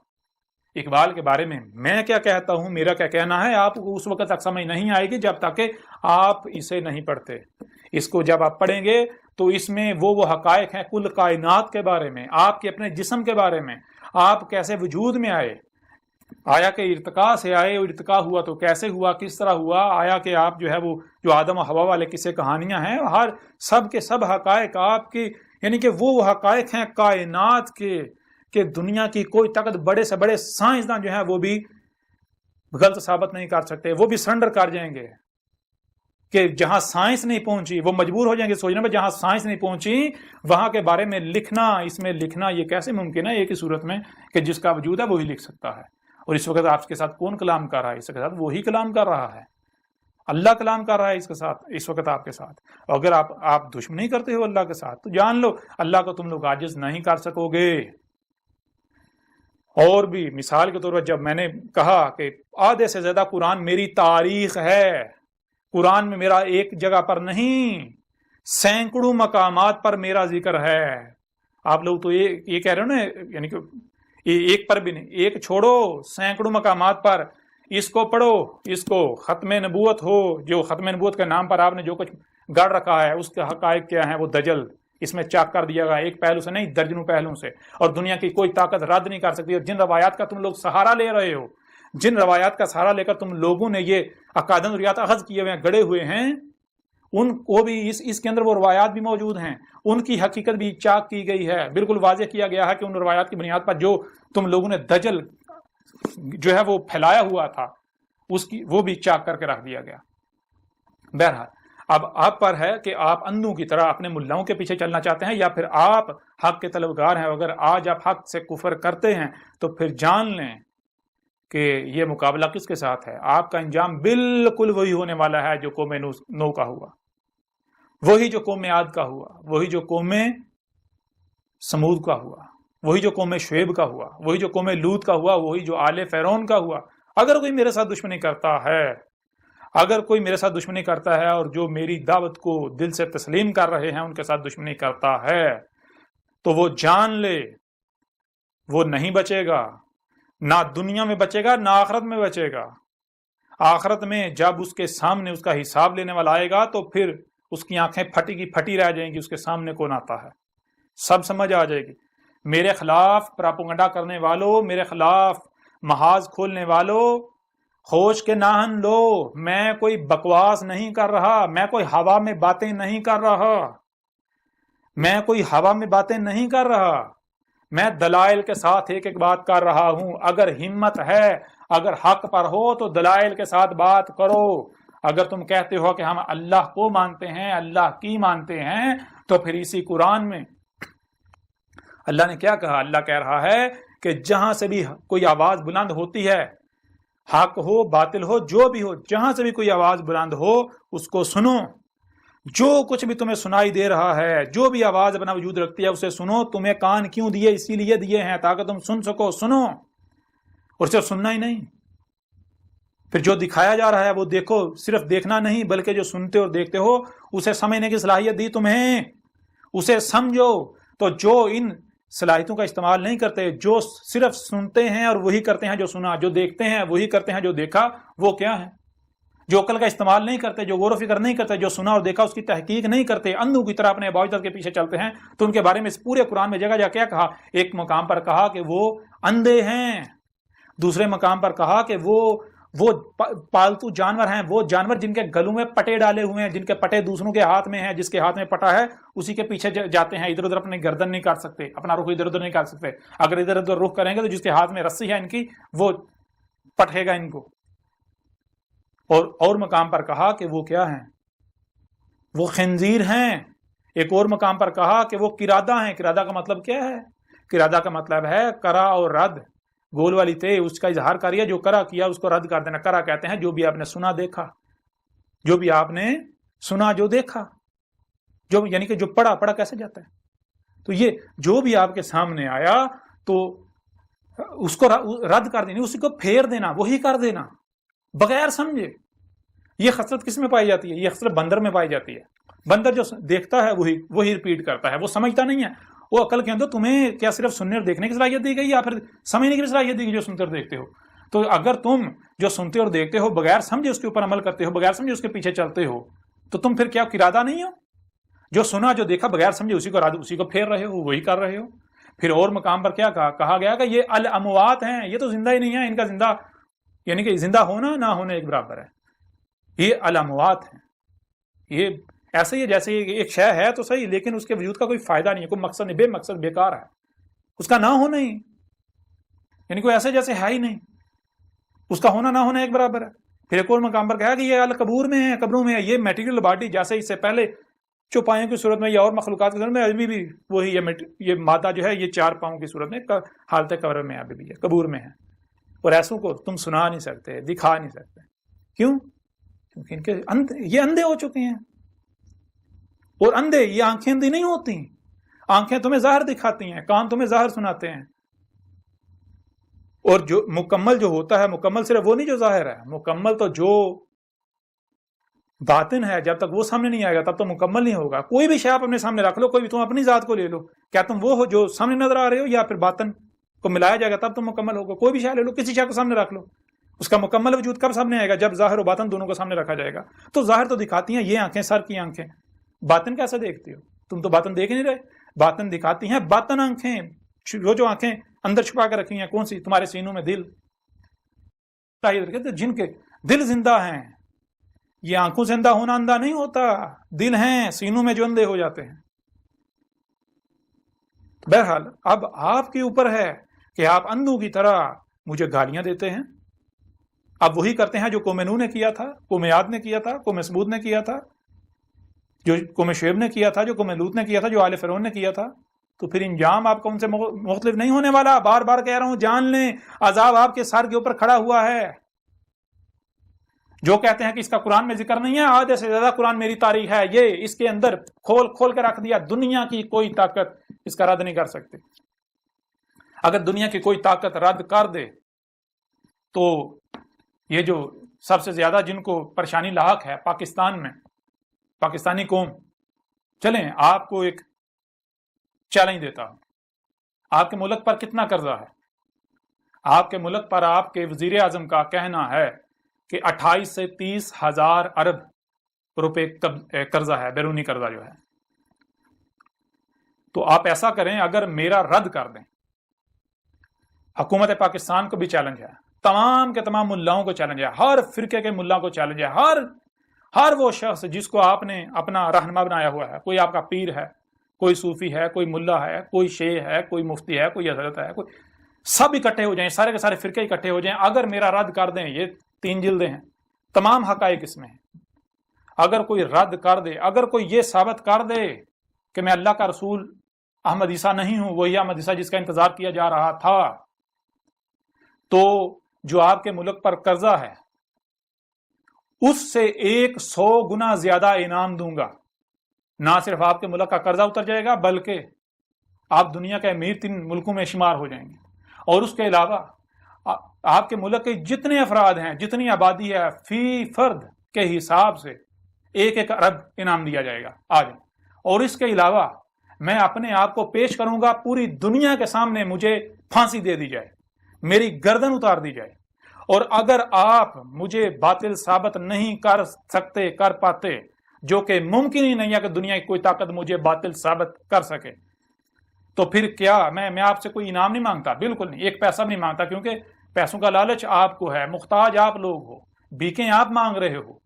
اقبال کے بارے میں کیا کہتا ہوں، میرا کیا کہنا ہے، آپ کو اس وقت تک سمجھ نہیں آئے گی جب تک کہ آپ اسے نہیں پڑھتے۔ اس کو جب آپ پڑھیں گے تو اس میں وہ حقائق ہیں کل کائنات کے بارے میں، آپ کے اپنے جسم کے بارے میں، آپ کیسے وجود میں آئے، آیا کہ ارتقا سے آئے، ارتقا ہوا تو کیسے ہوا، کس طرح ہوا، آیا کہ آپ جو ہے وہ جو آدم و حوا والے قصے کہانیاں ہیں، ہر سب کے سب حقائق آپ کے، یعنی کہ وہ حقائق ہیں کائنات کے کہ دنیا کی کوئی طاقت، بڑے سے بڑے سائنسداں جو ہیں وہ بھی غلط ثابت نہیں کر سکتے، وہ بھی سرنڈر کر جائیں گے کہ جہاں سائنس نہیں پہنچی وہ مجبور ہو جائیں گے سوچنے میں، جہاں سائنس نہیں پہنچی وہاں کے بارے میں لکھنا، اس میں لکھنا یہ کیسے ممکن ہے ایک ہی صورت میں کہ جس کا وجود ہے وہی لکھ سکتا ہے۔ اور اس وقت آپ کے ساتھ کون کلام کر رہا ہے؟ اس کے ساتھ وہی کلام کر رہا ہے، اللہ کلام کر رہا ہے اس کے ساتھ، اس وقت آپ کے ساتھ۔ اور اگر آپ دشمنی کرتے ہو اللہ کے ساتھ تو جان لو اللہ کو تم لوگ عاجز نہیں کر سکو گے۔ اور بھی مثال کے طور پر جب میں نے کہا کہ آدھے سے زیادہ قرآن میری تاریخ ہے، قرآن میں میرا ایک جگہ پر نہیں، سینکڑوں مقامات پر میرا ذکر ہے۔ آپ لوگ تو یہ کہہ رہے ہو نا، یعنی کہ ایک پر بھی نہیں، ایک چھوڑو، سینکڑوں مقامات پر اس کو پڑھو، اس کو ختم نبوت ہو، جو ختم نبوت کے نام پر آپ نے جو کچھ گڑ رکھا ہے اس کے حقائق کیا ہیں وہ دجل اس میں چاک کر دیا گیا، ایک پہلو سے نہیں درجنوں پہلوں سے، اور دنیا کی کوئی طاقت رد نہیں کر سکتی۔ اور جن روایات کا تم لوگ سہارا لے رہے ہو، جن روایات کا سہارا لے کر تم لوگوں نے یہ عقائد روایات اخذ کیے ہوئے ہیں، گڑے ہوئے ہیں، ان کو بھی اس کے اندر وہ روایات بھی موجود ہیں، ان کی حقیقت بھی چاک کی گئی ہے، بالکل واضح کیا گیا ہے کہ ان روایات کی بنیاد پر جو تم لوگوں نے دجل جو ہے وہ پھیلایا ہوا تھا اس کی وہ بھی چاک کر کے رکھ دیا گیا۔ بہرحال اب آپ پر ہے کہ آپ اندھوں کی طرح اپنے ملاؤں کے پیچھے چلنا چاہتے ہیں یا پھر آپ حق کے طلبگار ہیں۔ اگر آج آپ حق سے کفر کرتے ہیں تو پھر جان لیں کہ یہ مقابلہ کس کے ساتھ ہے، آپ کا انجام بالکل وہی ہونے والا ہے جو قوم نو کا ہوا، وہی جو قوم عاد کا ہوا، وہی جو قوم سمود کا ہوا، وہی جو قوم شعیب کا ہوا، وہی جو قوم لوط کا ہوا، وہی جو آل فرعون کا ہوا۔ اگر کوئی میرے ساتھ دشمنی کرتا ہے، اگر کوئی میرے ساتھ دشمنی کرتا ہے اور جو میری دعوت کو دل سے تسلیم کر رہے ہیں ان کے ساتھ دشمنی کرتا ہے تو وہ جان لے وہ نہیں بچے گا، نہ دنیا میں بچے گا نہ آخرت میں بچے گا۔ آخرت میں جب اس کے سامنے اس کا حساب لینے والا آئے گا تو پھر اس کی آنکھیں پھٹی کی پھٹی رہ جائیں گی، اس کے سامنے کون آتا ہے سب سمجھ آ جائے گی۔ میرے خلاف پراپگنڈا کرنے والوں، میرے خلاف محاذ کھولنے والوں، ہوش کے ناہن لو، میں کوئی بکواس نہیں کر رہا، میں کوئی ہوا میں باتیں نہیں کر رہا، میں کوئی ہوا میں باتیں نہیں کر رہا، میں دلائل کے ساتھ ایک ایک بات کر رہا ہوں۔ اگر ہمت ہے، اگر حق پر ہو تو دلائل کے ساتھ بات کرو۔ اگر تم کہتے ہو کہ ہم اللہ کو مانتے ہیں، اللہ کی مانتے ہیں، تو پھر اسی قرآن میں اللہ نے کیا کہا؟ اللہ کہہ رہا ہے کہ جہاں سے بھی کوئی آواز بلند ہوتی ہے، حق ہو باطل ہو جو بھی ہو، جہاں سے بھی کوئی آواز بلند ہو اس کو سنو۔ جو کچھ بھی تمہیں سنائی دے رہا ہے، جو بھی آواز اپنا وجود رکھتی ہے اسے سنو۔ تمہیں کان کیوں دیے؟ اسی لیے دیے ہیں تاکہ تم سن سکو، سنو۔ اور صرف سننا ہی نہیں، پھر جو دکھایا جا رہا ہے وہ دیکھو، صرف دیکھنا نہیں بلکہ جو سنتے اور دیکھتے ہو اسے سمجھنے کی صلاحیت دی تمہیں، اسے سمجھو۔ تو جو ان صلاحیتوں کا استعمال نہیں کرتے، جو صرف سنتے ہیں اور وہی کرتے ہیں جو سنا، جو دیکھتے ہیں وہی کرتے ہیں جو دیکھا، وہ کیا ہے؟ جو عقل کا استعمال نہیں کرتے، جو غور و فکر نہیں کرتے، جو سنا اور دیکھا اس کی تحقیق نہیں کرتے، اندھوں کی طرح اپنے باوجود کے پیچھے چلتے ہیں۔ تو ان کے بارے میں اس پورے قرآن میں جگہ جگہ کیا کہا؟ ایک مقام پر کہا کہ وہ اندھے ہیں، دوسرے مقام پر کہا کہ وہ پالتو جانور ہیں، وہ جانور جن کے گلوں میں پٹے ڈالے ہوئے ہیں، جن کے پٹے دوسروں کے ہاتھ میں ہیں، جس کے ہاتھ میں پٹا ہے اسی کے پیچھے جاتے ہیں، ادھر ادھر اپنی گردن نہیں کر سکتے، اپنا رخ ادھر ادھر نہیں کر سکتے۔ اگر ادھر ادھر رخ کریں گے تو جس کے ہاتھ میں رسی ہے ان کی وہ پٹے گا ان کو۔ اور مقام پر کہا کہ وہ کیا ہیں؟ وہ خنزیر ہیں۔ ایک اور مقام پر کہا کہ وہ قرادہ ہیں۔ قرادہ کا مطلب کیا ہے؟ قرادہ کا مطلب ہے کرا اور رد، گول والی تے اس کا اظہار کریے، جو کرا کیا اس کو رد کر دینا۔ کرا کہتے ہیں جو بھی آپ نے سنا دیکھا، جو بھی آپ نے سنا جو دیکھا، جو یعنی کہ جو پڑھا کیسے جاتا ہے؟ تو یہ جو بھی آپ کے سامنے آیا تو اس کو رد کر دینا، اسی کو پھیر دینا، وہی کر دینا بغیر سمجھے۔ یہ خصلت کس میں پائی جاتی ہے؟ یہ خصلت بندر میں پائی جاتی ہے۔ بندر جو دیکھتا ہے وہی ریپیٹ کرتا ہے، وہ سمجھتا نہیں ہے۔ وہ عقل کے اندر تمہیں کیا صرف سننے اور دیکھنے کی صلاحیت دی گئی یا پھر سمجھنے کی صلاحیت دی گئی جو سنتے اور دیکھتے ہو؟ تو اگر تم جو سنتے اور دیکھتے ہو بغیر سمجھے اس کے اوپر عمل کرتے ہو، بغیر سمجھے اس کے پیچھے چلتے ہو، تو تم پھر کیا قرادہ نہیں ہو؟ جو سنا جو دیکھا بغیر سمجھے اسی کو پھیر رہے ہو، وہی کر رہے ہو۔ پھر اور مقام پر کیا کہا گیا کہ یہ الاموات ہیں، یہ تو زندہ ہی نہیں ہیں، ان کا زندہ یعنی کہ زندہ ہونا نہ ہونا ایک برابر ہے، یہ الاموات ہیں. یہ ایسے ہی جیسے ایک شے ہے تو صحیح، لیکن اس کے وجود کا کوئی فائدہ نہیں ہے، کوئی مقصد نہیں، بے مقصد بیکار ہے، اس کا نہ ہونا ہی یعنی کوئی ایسے جیسے ہے ہی نہیں، اس کا ہونا نہ ہونا ایک برابر ہے. پھر ایک اور مقام پر کہا کہ یہ القبور میں ہے، قبروں میں ہے. یہ میٹیریل باڈی جیسے اس سے پہلے چوپایوں کی صورت میں یا اور مخلوقات کی صورت میں ابھی بھی وہی یہ مادہ جو ہے یہ 4 پاؤں کی صورت میں حالت قبر میں ابھی بھی ہے، قبور میں ہے. اور ایسوں کو تم سنا نہیں سکتے، دکھا نہیں سکتے. کیوں؟ کیونکہ ان کے یہ اندھے ہو چکے ہیں. اور اندھے یہ آنکھیں اندھی نہیں ہوتی، آنکھیں تمہیں ظاہر دکھاتی ہیں، کان تمہیں ظاہر سناتے ہیں. اور جو مکمل جو ہوتا ہے، مکمل صرف وہ نہیں جو ظاہر ہے، مکمل تو جو باطن ہے، جب تک وہ سامنے نہیں آئے گا تب تو مکمل نہیں ہوگا. کوئی بھی شے آپ اپنے سامنے رکھ لو، کوئی بھی، تم اپنی ذات کو لے لو، کیا تم وہ ہو جو سامنے نظر آ رہے ہو، یا پھر باطن کو ملایا جائے گا تب تم مکمل ہوگا؟ کوئی بھی شے لے لو، کسی شے کو سامنے رکھ لو، اس کا مکمل وجود کب سامنے آئے گا؟ جب ظاہر و باطن دونوں کو سامنے رکھا جائے گا. تو ظاہر تو دکھاتی ہیں یہ آنکھیں، سر کی آنکھیں، باطن کیسے دیکھتی ہو تم؟ تو باطن دیکھ نہیں رہے، باطن دکھاتی ہیں باطن آنکھیں. وہ جو آنکھیں اندر چھپا کے رکھی ہیں، کون سی؟ تمہارے سینوں میں دل، جن کے دل زندہ ہیں. یہ آنکھوں سے اندھا ہونا اندھا نہیں ہوتا، دل ہیں سینوں میں جو اندھے ہو جاتے ہیں. بہرحال اب آپ کے اوپر ہے کہ آپ اندھوں کی طرح مجھے گالیاں دیتے ہیں. اب وہی کرتے ہیں جو قوم نوح نے کیا تھا، قوم عاد نے کیا تھا، قوم سمود نے کیا تھا، جو قوم شعیب نے کیا تھا، جو قوم لوط نے کیا تھا، جو آل فرعون نے کیا تھا. تو پھر انجام آپ کو ان سے مختلف نہیں ہونے والا. بار بار کہہ رہا ہوں، جان لیں عذاب آپ کے سر کے اوپر کھڑا ہوا ہے. جو کہتے ہیں کہ اس کا قرآن میں ذکر نہیں ہے، آدھے سے زیادہ قرآن میری تاریخ ہے، یہ اس کے اندر کھول کے رکھ دیا. دنیا کی کوئی طاقت اس کا رد نہیں کر سکتی. اگر دنیا کی کوئی طاقت رد کر دے تو یہ جو سب سے زیادہ جن کو پریشانی لاحق ہے پاکستان میں، پاکستانی قوم، چلیں آپ کو ایک چیلنج دیتا ہوں. آپ کے ملک پر کتنا قرضہ ہے؟ آپ کے ملک پر آپ کے وزیر اعظم کا کہنا ہے کہ 28 سے 30 ہزار ارب روپے قرضہ ہے، بیرونی قرضہ جو ہے. تو آپ ایسا کریں، اگر میرا رد کر دیں، حکومت پاکستان کو بھی چیلنج ہے، تمام کے تمام ملاؤں کو چیلنج ہے، ہر فرقے کے ملا کو چیلنج ہے، ہر وہ شخص جس کو آپ نے اپنا رہنما بنایا ہوا ہے، کوئی آپ کا پیر ہے، کوئی صوفی ہے، کوئی ملا ہے، کوئی شیخ ہے، کوئی مفتی ہے، کوئی حضرت ہے، کوئی، سب اکٹھے ہو جائیں، سارے کے سارے فرقے اکٹھے ہو جائیں، اگر میرا رد کر دیں، یہ 3 جلدیں ہیں، تمام حقائق اس میں ہیں، اگر کوئی رد کر دے، اگر کوئی یہ ثابت کر دے کہ میں اللہ کا رسول احمد عیسیٰ نہیں ہوں، وہی احمد عیسیٰ جس کا انتظار کیا جا رہا تھا، تو جو آپ کے ملک پر قرضہ ہے اس سے 100 گنا زیادہ انعام دوں گا. نہ صرف آپ کے ملک کا قرضہ اتر جائے گا، بلکہ آپ دنیا کے امیر 3 ملکوں میں شمار ہو جائیں گے. اور اس کے علاوہ آپ کے ملک کے جتنے افراد ہیں، جتنی آبادی ہے، فی فرد کے حساب سے 1 ارب انعام دیا جائے گا آج. اور اس کے علاوہ میں اپنے آپ کو پیش کروں گا پوری دنیا کے سامنے، مجھے پھانسی دے دی جائے، میری گردن اتار دی جائے. اور اگر آپ مجھے باطل ثابت نہیں کر سکتے، کر پاتے، جو کہ ممکن ہی نہیں ہے کہ دنیا کی کوئی طاقت مجھے باطل ثابت کر سکے، تو پھر کیا میں آپ سے کوئی انعام نہیں مانگتا، بالکل نہیں، 1 پیسہ بھی نہیں مانگتا، کیونکہ پیسوں کا لالچ آپ کو ہے، محتاج آپ لوگ ہو، بھیکیں آپ مانگ رہے ہو.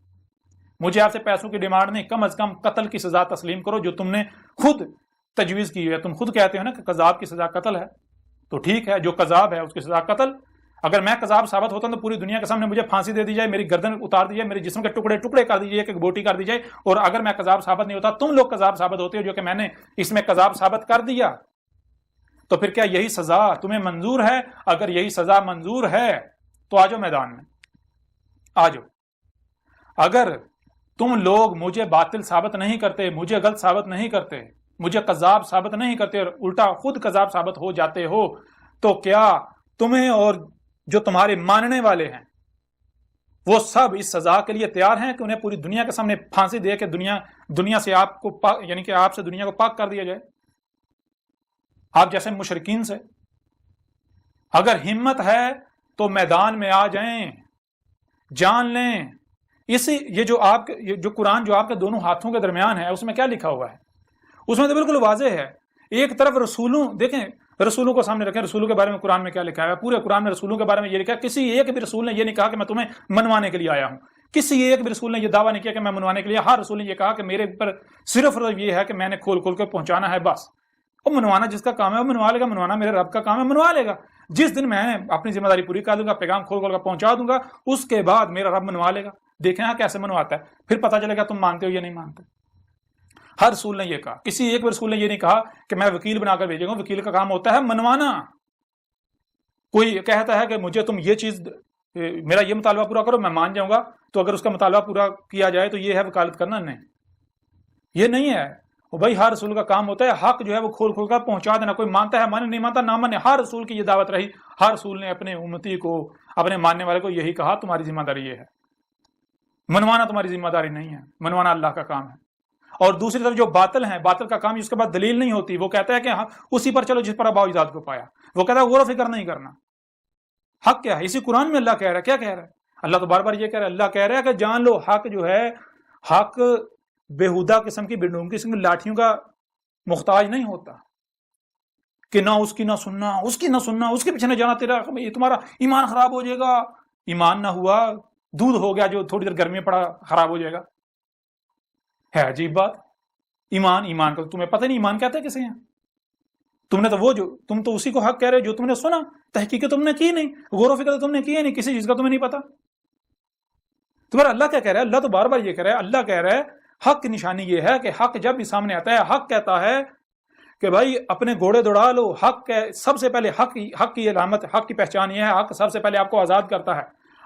مجھے آپ سے پیسوں کی ڈیمانڈ نہیں، کم از کم قتل کی سزا تسلیم کرو جو تم نے خود تجویز کی ہے. تم خود کہتے ہو نا کہ قذاب کی سزا قتل ہے، تو ٹھیک ہے، جو قذاب ہے اس کی سزا قتل. اگر میں قذاب ثابت ہوتا ہوں تو پوری دنیا کے سامنے مجھے پھانسی دے دی جائے، میری گردن اتار دی جائے، میرے جسم کے ٹکڑے ٹکڑے کر دی جائے، کہ بوٹی کر دی جائے. اور اگر میں قذاب ثابت نہیں ہوتا، تم لوگ قذاب ثابت ہوتے ہو، جو کہ میں نے اس میں قذاب ثابت کر دیا، تو پھر کیا یہی سزا تمہیں منظور ہے؟ اگر یہی سزا منظور ہے تو آ جاؤ میدان میں، آ جاؤ. اگر تم لوگ مجھے باطل ثابت نہیں کرتے، مجھے غلط ثابت نہیں کرتے، مجھے قذاب ثابت نہیں کرتے، اور الٹا خود قذاب ثابت ہو جاتے ہو، تو کیا تمہیں اور جو تمہارے ماننے والے ہیں وہ سب اس سزا کے لیے تیار ہیں کہ انہیں پوری دنیا کے سامنے پھانسی دے کے دنیا سے آپ کو یعنی کہ آپ سے دنیا کو پاک کر دیا جائے؟ آپ جیسے مشرکین سے اگر ہمت ہے تو میدان میں آ جائیں، جان لیں. یہ جو قرآن جو آپ کے دونوں ہاتھوں کے درمیان ہے، اس میں کیا لکھا ہوا ہے؟ اس میں تو بالکل واضح ہے. ایک طرف رسولوں، دیکھیں رسولوں کو سامنے رکھیں، رسولوں کے بارے میں قرآن میں کیا لکھا ہے؟ پورے قرآن میں رسولوں کے بارے میں یہ لکھا ہے، کسی ایک بھی رسول نے یہ نہیں کہا کہ میں تمہیں منوانے کے لیے آیا ہوں، کسی ایک بھی رسول نے یہ دعویٰ نہیں کیا کہ میں منوانے کے لیے، ہر رسول نے یہ کہا کہ میرے اوپر صرف یہ ہے کہ میں نے کھول کھول کے پہنچانا ہے بس۔ وہ منوانا جس کا کام ہے وہ منوا لے گا، منوانا میرے رب کا کام ہے، منوا لے گا۔ جس دن میں اپنی ذمہ داری پوری کر دوں گا، پیغام کھول کھول کر پہنچا دوں گا، اس کے بعد میرا رب منوا لے گا۔ دیکھیں کیسے منواتا ہے، پھر پتہ چلے گا تم مانتے ہو یا نہیں مانتے۔ ہر رسول نے یہ کہا، کسی ایک رسول نے یہ نہیں کہا کہ میں وکیل بنا کر بھیجوں گا۔ وکیل کا کام ہوتا ہے منوانا۔ کوئی کہتا ہے کہ مجھے تم یہ چیز، میرا یہ مطالبہ پورا کرو، میں مان جاؤں گا، تو اگر اس کا مطالبہ پورا کیا جائے تو یہ ہے وکالت کرنا؟ نہیں، یہ نہیں ہے۔ وہ بھائی ہر رسول کا کام ہوتا ہے حق جو ہے وہ کھول کھول کر پہنچا دینا۔ کوئی مانتا ہے مانے، نہیں مانتا نہ مانے، ہر رسول کی یہ دعوت رہی، ہر رسول نے اپنے امتی کو، اپنے ماننے والے کو یہی کہا تمہاری ذمہ داری یہ ہے، منوانا تمہاری ذمہ داری نہیں ہے، منوانا اللہ کا کام ہے۔ اور دوسری طرف جو باطل ہیں، باطل کا کام اس کے بعد دلیل نہیں ہوتی، وہ کہتا ہے کہ ہاں اسی پر چلو جس پر ابا اجداد کو پایا، وہ کہتا ہے غور و فکر نہیں کرنا۔ حق کیا ہے؟ اسی قرآن میں اللہ کہہ رہا ہے، کیا کہہ رہا ہے اللہ؟ تو بار بار یہ کہہ رہا ہے، اللہ کہہ رہا ہے کہ جان لو حق جو ہے، حق بےہودہ قسم کی بڈھوں قسم کی لاٹھیوں کا محتاج نہیں ہوتا کہ نہ اس کی نہ سننا، اس کی نہ سننا، اس کے پیچھے نہ جانا، تمہارا ایمان خراب ہو جائے گا۔ ایمان نہ ہوا، دودھ ہو گیا جو تھوڑی دیر گرمی میں پڑا خراب ہو جائے گا۔ ہے عجیب بات، ایمان کا تمہیں پتہ نہیں ایمان کہتے کسے ہیں؟ تم نے تو تم تو اسی کو حق کہہ رہے جو تم نے سنا، تحقیق تم نے کی نہیں، غور و فکر تم نے کی نہیں، کسی چیز کا تمہیں نہیں پتا۔ تمہارا اللہ کیا کہہ رہا ہے؟ اللہ تو بار بار یہ کہہ رہا ہے، اللہ کہہ رہا ہے حق کی نشانی یہ ہے کہ حق جب بھی سامنے آتا ہے، حق کہتا ہے کہ بھائی اپنے گھوڑے دوڑا لو۔ حق سب سے پہلے حق کی علامت، حق کی پہچان یہ ہے، حق سب سے پہلے آپ کو آزاد کرتا ہے،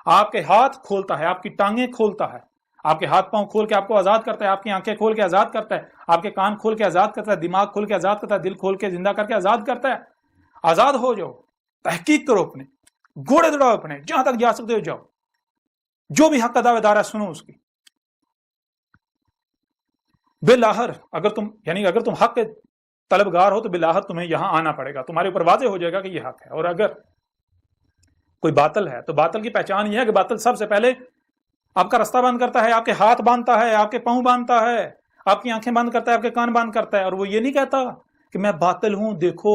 آپ کے ہاتھ کھولتا ہے، آپ کی ٹانگیں کھولتا ہے، آپ کے ہاتھ پاؤں کھول کے آپ کو آزاد کرتا ہے، آپ کی آنکھیں کھول کے آزاد کرتا ہے، آپ کے کان کھول کے آزاد کرتا ہے، دماغ کھول کے آزاد کرتا ہے، دل کھول کے زندہ کر کے آزاد کرتا ہے۔ آزاد ہو جاؤ، تحقیق کرو، اپنے گھوڑے دوڑاؤ، اپنے جہاں تک جا سکتے ہو جاؤ، جو بھی حق کا دعوے دار ہے سنو اس کی۔ بالآخر اگر تم حق کے طلبگار ہو تو بالآخر تمہیں یہاں آنا پڑے گا، تمہارے اوپر واضح ہو جائے گا کہ یہ حق ہے۔ اور اگر کوئی باطل ہے تو باطل کی پہچان یہ ہے کہ باطل سب سے پہلے آپ کا رستہ بند کرتا ہے، آپ کے ہاتھ باندھتا ہے، آپ کے پاؤں باندھتا ہے، آپ کی آنکھیں بند کرتا ہے، آپ کے کان بند کرتا ہے، اور وہ یہ نہیں کہتا کہ میں باطل ہوں، دیکھو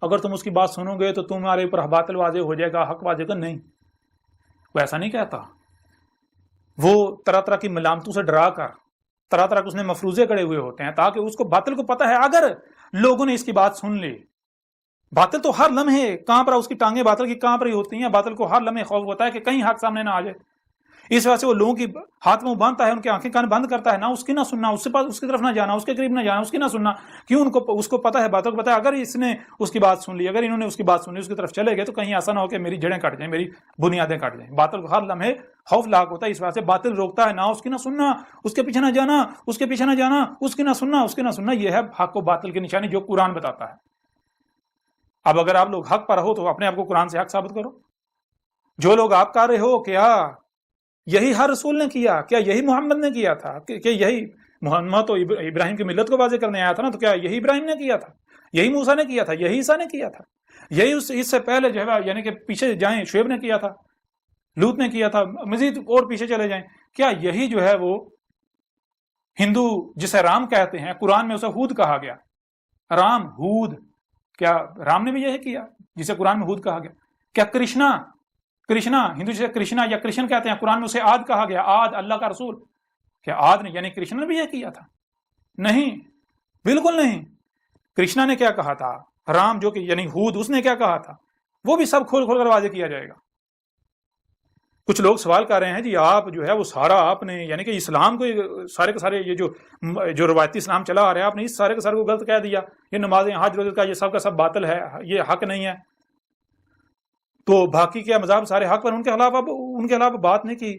اگر تم اس کی بات سنو گے تو تمہارے اوپر باطل واضح ہو جائے گا، حق واضح ہوگا۔ نہیں، وہ ایسا نہیں کہتا۔ وہ طرح طرح کی ملامتوں سے ڈرا کر، طرح طرح کے اس نے مفروضے کڑے ہوئے ہوتے ہیں تاکہ اس کو باطل کو پتہ ہے اگر لوگوں نے اس کی بات سن لی، باطل تو ہر لمحے کانپ رہا، اس کی ٹانگیں باطل کی کانپ رہی ہوتی ہیں، باطل کو ہر لمحے خوف ہوتا ہے کہ کہیں حق سامنے نہ آ جائے۔ اس وجہ سے وہ لوگوں کی ہاتھ میں باندھتا ہے، ان کی آنکھیں کان بند کرتا ہے، نہ اس کی نہ سننا، اس کی طرف نہ جانا، اس کے قریب نہ جانا، اس کی نہ سننا۔ کیوں؟ اس کو پتہ ہے، باطل کو پتہ ہے اگر اس نے اس کی بات سن لی، اگر انہوں نے اس کی بات سن لی، اس کی طرف چلے گئے تو کہیں ایسا نہ ہو کہ میری جڑیں کٹ جائیں، میری بنیادیں کٹ جائیں۔ باطل کو ہر لمحے خوف لاحق ہوتا ہے، اس وجہ سے باطل روکتا ہے، نہ اس کی نہ سننا، اس کے پیچھے نہ جانا، اس کے پیچھے نہ جانا، اس کی نہ سننا، اس کی نہ سننا۔ یہ ہے حق و باطل کی نشانی جو قرآن بتاتا ہے۔ اب اگر آپ لوگ حق پر ہو تو اپنے آپ کو قرآن سے حق ثابت کرو۔ جو لوگ آپ کر رہے ہو، کیا یہی ہر رسول نے کیا؟ کیا یہی محمد نے کیا تھا؟ کہ یہی محمد تو ابراہیم کی ملت کو واضح کرنے آیا تھا نا، تو کیا یہی ابراہیم نے کیا تھا؟ یہی موسیٰ نے کیا تھا؟ یہی عیسیٰ نے کیا تھا؟ یہی اس سے پہلے جو ہے یعنی کہ پیچھے جائیں شعیب نے کیا تھا، لوط نے کیا تھا، مزید اور پیچھے چلے جائیں، کیا یہی جو ہے وہ ہندو جسے رام کہتے ہیں، قرآن میں اسے ہود کہا گیا، رام، ہود، کیا رام نے بھی یہی کیا جسے قرآن میں ہود کہا گیا؟ کیا کرشنا ہندو جسے کرشنا یا کرشن کہتے ہیں، قرآن میں اسے عاد کہا گیا، عاد اللہ کا رسول، کیا عاد نے یعنی کرشنا نے بھی یہ کیا تھا؟ نہیں، بالکل نہیں۔ کرشنا نے کیا کہا تھا، رام جو کہ یعنی ہود، اس نے کیا کہا تھا، وہ بھی سب کھول کھول کر واضح کیا جائے گا۔ کچھ لوگ سوال کر رہے ہیں جی آپ جو ہے وہ سارا آپ نے یعنی کہ اسلام کو سارے کے سارے یہ جو روایتی اسلام چلا آ رہا ہے، آپ نے اس سارے کے سارے کو غلط کہہ دیا، یہ نمازیں حج روزے کا یہ سب کا سب باطل ہے، یہ حق نہیں ہے، تو باقی کیا مذہب سارے حق پر؟ ان کے خلاف بات نہیں کی۔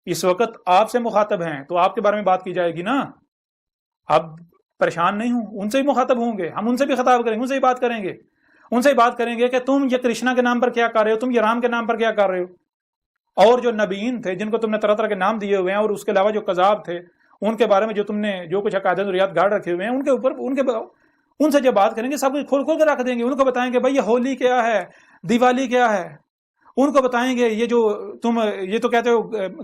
اس وقت آپ سے مخاطب ہیں تو آپ کے بارے میں بات کی جائے گی نا، اب پریشان نہیں ہوں، ان سے بھی مخاطب ہوں گے، ہم ان سے بھی خطاب کریں گے، ان سے بھی بات کریں گے، ان سے بھی بات کریں گے کہ تم یہ کرشنا کے نام پر کیا کر رہے ہو، تم یہ رام کے نام پر کیا کر رہے ہو، اور جو نبیین تھے جن کو تم نے طرح طرح کے نام دیے ہوئے ہیں، اور اس کے علاوہ جو کذاب تھے ان کے بارے میں جو تم نے جو کچھ عقائد ضروریات گاڑ رکھے ہوئے ہیں، ان کے اوپر ان سے جب بات کریں گے سب کچھ کھول کھول کے رکھ دیں گے، ان کو بتائیں گے بھائی یہ ہولی کیا ہے، دیوالی کیا ہے، ان کو بتائیں گے یہ جو تم یہ تو کہتے ہو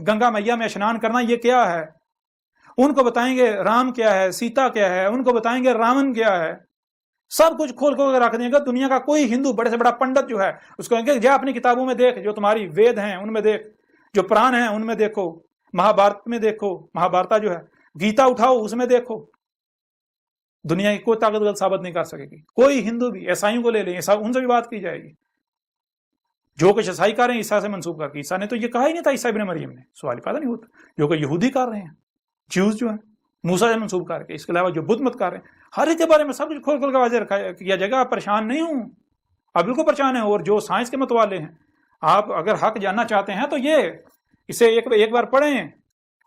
گنگا میاں میں اشنان کرنا یہ کیا ہے، ان کو بتائیں گے رام کیا ہے، سیتا کیا ہے، ان کو بتائیں گے راون کیا ہے، سب کچھ کھول کھول کے رکھ دیں گے. دنیا کا کوئی ہندو بڑے سے بڑا پنڈت جو ہے اس کو کہیں گے جا اپنی کتابوں میں دیکھ، جو تمہاری وید ہیں ان میں دیکھ، جو پران ہیں ان میں دیکھو، مہا بھارت میں دیکھو، مہا بھارتا جو ہے، گیتا اٹھاؤ اس میں دیکھو. دنیا کی کوئی طاقت غلط ثابت نہیں کر سکے گی. کوئی ہندو بھی، عیسائیوں کو لے لیں، ان سے بھی بات کی جائے گی. جو کچھ عیسائی کر رہے ہیں عیسیٰ سے منسوب کر کے، عیسیٰ نے تو یہ کہا ہی نہیں تھا عیسیٰ ابن مریم نے، سوال ہی پیدا نہیں ہوتا. جو کہ یہودی کر رہے ہیں، جیوز جو ہیں موسیٰ سے منسوب کر کے، اس کے علاوہ جو بدھ مت کر رہے ہیں، ہر ایک کے بارے میں سب کچھ کھول کھول کے واضح رکھا کیا جائے گا. آپ پریشان نہیں ہوں، آپ بالکل پریشان ہیں. اور جو سائنس کے متوالے ہیں، آپ اگر حق جاننا چاہتے ہیں تو یہ اسے ایک بار پڑھیں.